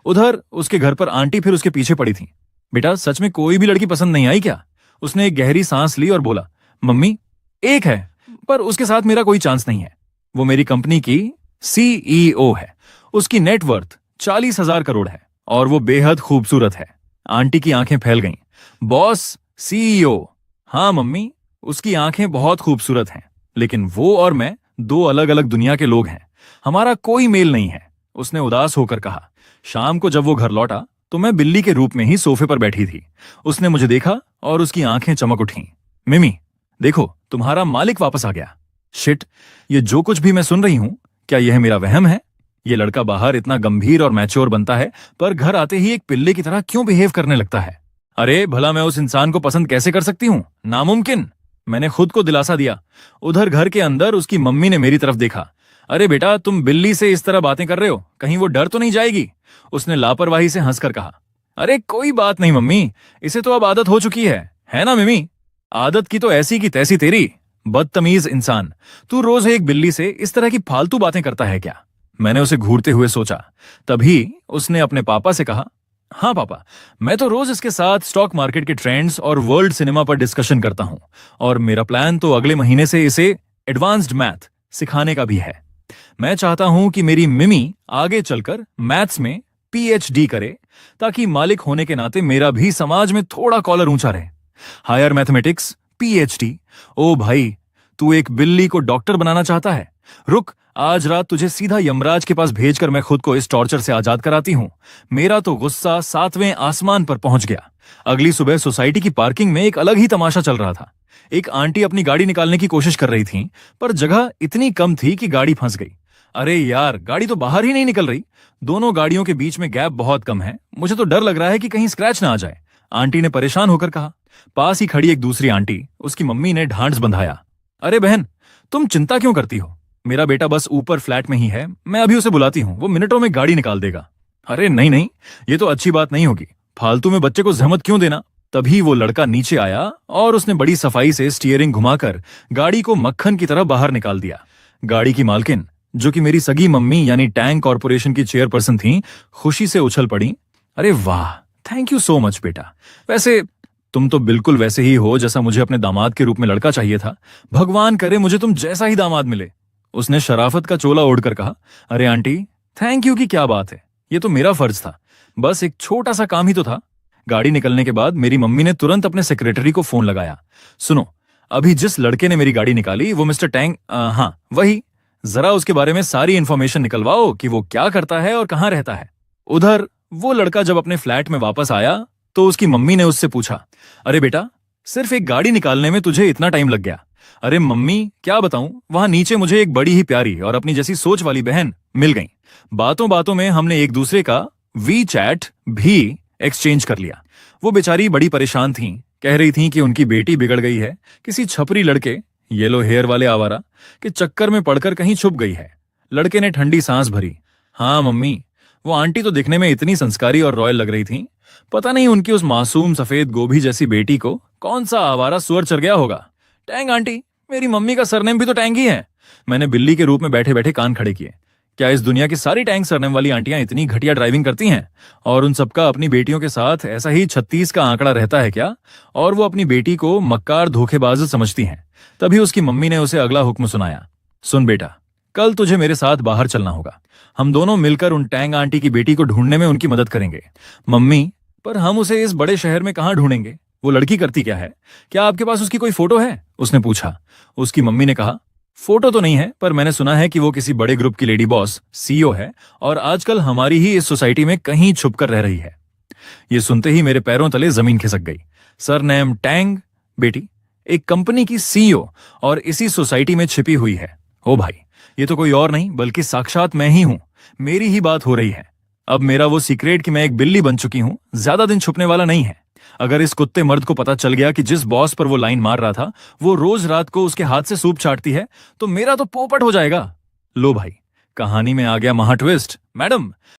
उधर उसके घर पर आंटी फिर उसके पीछे पड़ी थी। बेटा, सच में कोई भी लड़की पसंद नहीं आई क्या? उसने एक गहरी सांस ली और बोला। मम्मी, एक है, पर उसके साथ मेरा कोई चांस नहीं है। वो मेरी कंपनी की सीईओ है। उसकी नेटवर्थ 40,000 करोड़ है और वो बेहद खूबसूरत है। आंटी की आंखें फैल गईं। Boss, CEO? हाँ मम्मी, उसकी आंखें बहुत खूबसूरत हैं, लेकिन वो और मैं दो अलग अलग दुनिया के लोग हैं। हमारा कोई मेल नहीं है, उसने उदास होकर कहा। शाम को जब वो घर लौटा तो मैं बिल्ली के रूप में ही सोफे पर बैठी थी। उसने मुझे देखा और उसकी आंखें चमक उठीं। मिमी, देखो, तुम्हारा मालिक वापस आ गया। शिट, ये जो कुछ भी मैं सुन रही हूं, क्या यह मेरा वहम है? ये लड़का बाहर इतना गंभीर और मैच्योर बनता है, पर घर आते ही एक पिल्ले की तरह क्यों बिहेव करने लगता है? अरे भला मैं उस इंसान को पसंद कैसे कर सकती हूँ? नामुमकिन, मैंने खुद को दिलासा दिया। उधर घर के अंदर उसकी मम्मी ने मेरी तरफ देखा। अरे बेटा, तुम बिल्ली से इस तरह बातें कर रहे हो, कहीं वो डर तो नहीं जाएगी? उसने लापरवाही से हंसकर कहा। अरे कोई बात नहीं मम्मी, इसे तो अब आदत हो चुकी है ना मिमी? आदत की तो ऐसी की तैसी तेरी, बदतमीज इंसान। तू रोज एक बिल्ली से इस तरह की फालतू बातें करता है क्या? मैंने उसे घूरते हुए सोचा। तभी उसने अपने पापा से कहा। हाँ पापा, मैं तो रोज इसके साथ स्टॉक मार्केट के ट्रेंड्स और वर्ल्ड सिनेमा पर डिस्कशन करता हूं, और मेरा प्लान तो अगले महीने से इसे एडवांस्ड मैथ सिखाने का भी है। मैं चाहता हूं कि मेरी मिमी आगे चलकर मैथ्स में पीएचडी करे, ताकि मालिक होने के नाते मेरा भी समाज में थोड़ा कॉलर ऊंचा रहे। Higher mathematics, PhD. ओ भाई, तू एक बिल्ली को डॉक्टर बनाना चाहता है? रुक, आज रात तुझे सीधा यमराज के पास भेजकर मैं खुद को इस टॉर्चर से आजाद कराती हूं। मेरा तो गुस्सा 7वें आसमान पर पहुंच गया। अगली सुबह सोसाइटी की पार्किंग में एक अलग ही तमाशा चल रहा था। एक आंटी अपनी गाड़ी निकालने की कोशिश कर रही थी, पर जगह इतनी कम थी कि गाड़ी फंस गई। अरे यार, गाड़ी तो बाहर ही नहीं निकल रही। दोनों गाड़ियों के बीच में गैप बहुत कम है, मुझे तो डर लग रहा है कि कहीं स्क्रैच ना आ जाए, आंटी ने परेशान होकर कहा। पास ही खड़ी एक दूसरी आंटी, उसकी मम्मी ने ढांढस बंधाया। अरे बहन, तुम चिंता क्यों करती हो? मेरा बेटा बस ऊपर फ्लैट में ही है, मैं अभी उसे बुलाती हूँ, वो मिनटों में गाड़ी निकाल देगा। अरे नहीं नहीं, ये तो अच्छी बात नहीं होगी, फालतू में बच्चे को जहमत क्यों देना। तभी वो लड़का नीचे आया और उसने बड़ी सफाई से स्टीयरिंग घुमाकर गाड़ी को मक्खन की तरह बाहर निकाल दिया। गाड़ी की मालकिन, जो कि मेरी सगी मम्मी यानी टैंक कॉर्पोरेशन की चेयरपर्सन थी, खुशी से उछल पड़ी। अरे वाह, थैंक यू सो मच बेटा। वैसे तुम तो बिल्कुल वैसे ही हो जैसा मुझे अपने दामाद के रूप में लड़का चाहिए था। भगवान करे मुझे तुम जैसा ही दामाद मिले। उसने शराफत का चोला ओढ़कर कहा। अरे आंटी, थैंक यू की क्या बात है, ये तो मेरा फर्ज था, बस एक छोटा सा काम ही तो था। गाड़ी निकलने के बाद मेरी मम्मी ने तुरंत अपने सेक्रेटरी को फोन लगाया। सुनो, अभी जिस लड़के ने मेरी गाड़ी निकाली वो मिस्टर टैंग, हाँ वही, जरा उसके बारे में सारी इंफॉर्मेशन निकलवाओ कि वो क्या करता है और कहाँ रहता है। उधर वो लड़का जब अपने फ्लैट में वापस आया तो उसकी मम्मी ने उससे पूछा, अरे बेटा, सिर्फ एक गाड़ी निकालने में तुझे इतना टाइम लग गया। अरे मम्मी, क्या बताऊं, वहां नीचे मुझे एक बड़ी ही प्यारी और अपनी जैसी सोच वाली बहन मिल गई। बातों बातों में हमने एक दूसरे का वी चैट भी एक्सचेंज कर लिया। वो बेचारी बड़ी परेशान थी, कह रही थी कि उनकी बेटी बिगड़ गई है, किसी छपरी लड़के, येलो हेयर वाले आवारा के चक्कर में पड़कर कहीं छुप गई है। लड़के ने ठंडी सांस भरी। हाँ मम्मी, वो आंटी तो दिखने में इतनी संस्कारी और रॉयल लग रही थी, पता नहीं उनकी उस मासूम सफेद गोभी जैसी बेटी को कौन सा आवारा सुअर चढ़ गया होगा। टैंग आंटी, मेरी मम्मी का सरनेम भी तो टैंग ही है। मैंने बिल्ली के रूप में बैठे बैठे कान खड़े किए। क्या इस दुनिया की सारी टैंक सरनेम वाली आंटियां इतनी घटिया ड्राइविंग करती हैं? और उन सबका अपनी बेटियों के साथ ऐसा ही 36 का आंकड़ा रहता है क्या? और वो अपनी बेटी को मक्कार धोखेबाज समझती हैं। तभी उसकी मम्मी ने उसे अगला हुक्म सुनाया। सुन बेटा, कल तुझे मेरे साथ बाहर चलना होगा। हम दोनों मिलकर उन टैंग आंटी की बेटी को ढूंढने में उनकी मदद करेंगे। मम्मी, पर हम उसे इस बड़े शहर में कहाँ ढूंढेंगे? वो लड़की करती क्या है? क्या आपके पास उसकी कोई फोटो है? उसने पूछा। उसकी मम्मी ने कहा, फोटो तो नहीं है, पर मैंने सुना है कि वो किसी बड़े ग्रुप की लेडी बॉस सीईओ है और आजकल हमारी ही इस सोसाइटी में कहीं छुपकर रह रही है। ये सुनते ही मेरे पैरों तले जमीन खिसक गई। सरनेम टैंग, बेटी एक कंपनी की सीईओ और इसी सोसाइटी में छिपी हुई है। ओ भाई, ये तो कोई और नहीं बल्कि साक्षात मैं ही हूं। मेरी ही बात हो रही है। अब मेरा वो सीक्रेट कि मैं एक बिल्ली बन चुकी हूं ज्यादा दिन छुपने वाला नहीं है। अगर इस कुत्ते मर्द को पता चल गया कि जिस बॉस पर वो लाइन मार रहा था वो रोज रात को उसके हाथ से सूप चाटती है, तो मेरा तो पोपट हो जाएगा। लो भाई, कहानी में आ गया महा ट्विस्ट। मैडम,